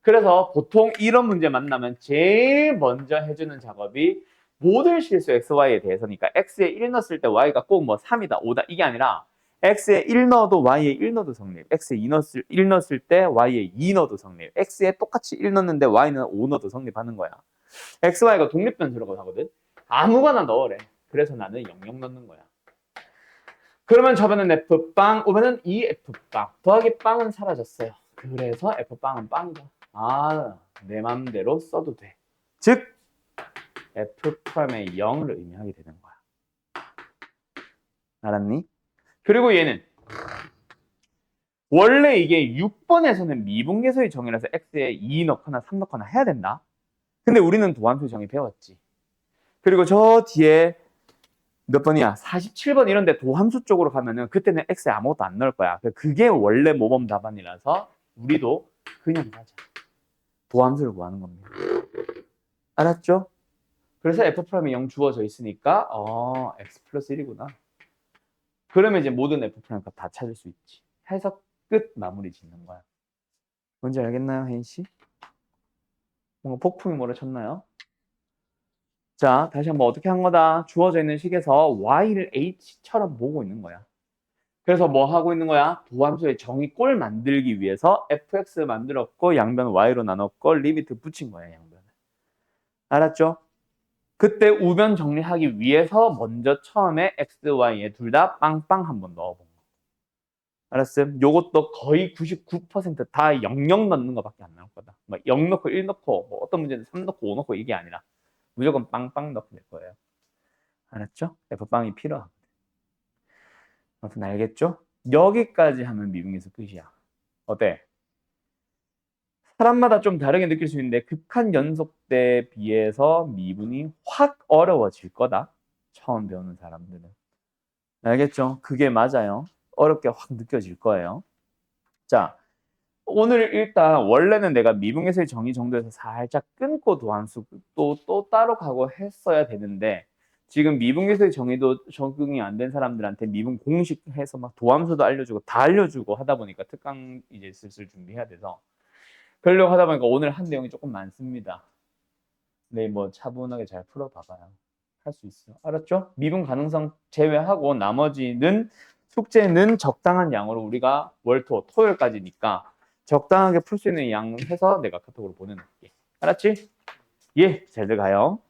그래서 보통 이런 문제 만나면 제일 먼저 해주는 작업이 모든 실수 xy에 대해서니까 x에 1 넣었을 때 y가 꼭 뭐 3이다, 5다 이게 아니라 x에 1 넣어도 y에 1 넣어도 성립. x에 1 넣었을 때 y에 2 넣어도 성립. x에 똑같이 1 넣었는데 y는 5 넣어도 성립하는 거야. xy가 독립변수라고 하거든. 아무거나 넣으래. 그래서 나는 00 넣는 거야. 그러면 저번엔 f빵, 오면은 2f빵. 더하기 빵은 사라졌어요. 그래서 f빵은 빵이다. 아, 내 맘대로 써도 돼. 즉, f'의 0을 의미하게 되는 거야. 알았니? 그리고 얘는 원래 이게 6번에서는 미분계수의 정의라서 x에 2 넣거나 3 넣거나 해야 된다. 근데 우리는 도함수 정의 배웠지. 그리고 저 뒤에 몇 번이야? 47번 이런데 도함수 쪽으로 가면은 그때는 x에 아무것도 안 넣을 거야. 그게 원래 모범 답안이라서 우리도 그냥 가자. 도함수를 구하는 겁니다. 알았죠? 그래서 F'이 0 주어져 있으니까 X 플러스 1이구나. 그러면 이제 모든 F' 값 다 찾을 수 있지. 해서 끝 마무리 짓는 거야. 뭔지 알겠나요, 혜인 씨? 뭔가 폭풍이 몰아쳤나요? 자, 다시 한번 어떻게 한 거다? 주어져 있는 식에서 y를 h처럼 보고 있는 거야. 그래서 뭐 하고 있는 거야? 도함수의 정의꼴 만들기 위해서 fx 만들었고 양변 y로 나눴고 리미트 붙인 거야, 양변을. 알았죠? 그때 우변 정리하기 위해서 먼저 처음에 x, y에 둘 다 빵빵 한번 넣어본 거. 알았음? 요것도 거의 99%다 00 넣는 거밖에 안 나올 거다. 막 0 넣고 1 넣고 뭐 어떤 문제는 3 넣고 5 넣고 이게 아니라 무조건 빵빵 넣게 될 거예요. 알았죠? F빵이 필요하거든. 아무튼 알겠죠? 여기까지 하면 미분계수 끝이야. 어때? 사람마다 좀 다르게 느낄 수 있는데 극한 연속대에 비해서 미분이 확 어려워질 거다. 처음 배우는 사람들은. 알겠죠? 그게 맞아요. 어렵게 확 느껴질 거예요. 자, 오늘 일단 원래는 내가 미분계수의 정의 정도에서 살짝 끊고 도함수 또 따로 가고 했어야 되는데 지금 미분계수의 정의도 적응이 안 된 사람들한테 미분 공식 해서 막 도함수도 알려주고 다 알려주고 하다 보니까 특강 이제 슬슬 준비해야 돼서 그러려고 하다 보니까 오늘 한 내용이 조금 많습니다. 네, 뭐 차분하게 잘 풀어봐봐요. 할 수 있어요. 알았죠? 미분 가능성 제외하고 나머지는 숙제는 적당한 양으로 우리가 월토 토요일까지니까 적당하게 풀 수 있는 양 해서 내가 카톡으로 보내놓을게. 알았지? 예, 잘 들어가요.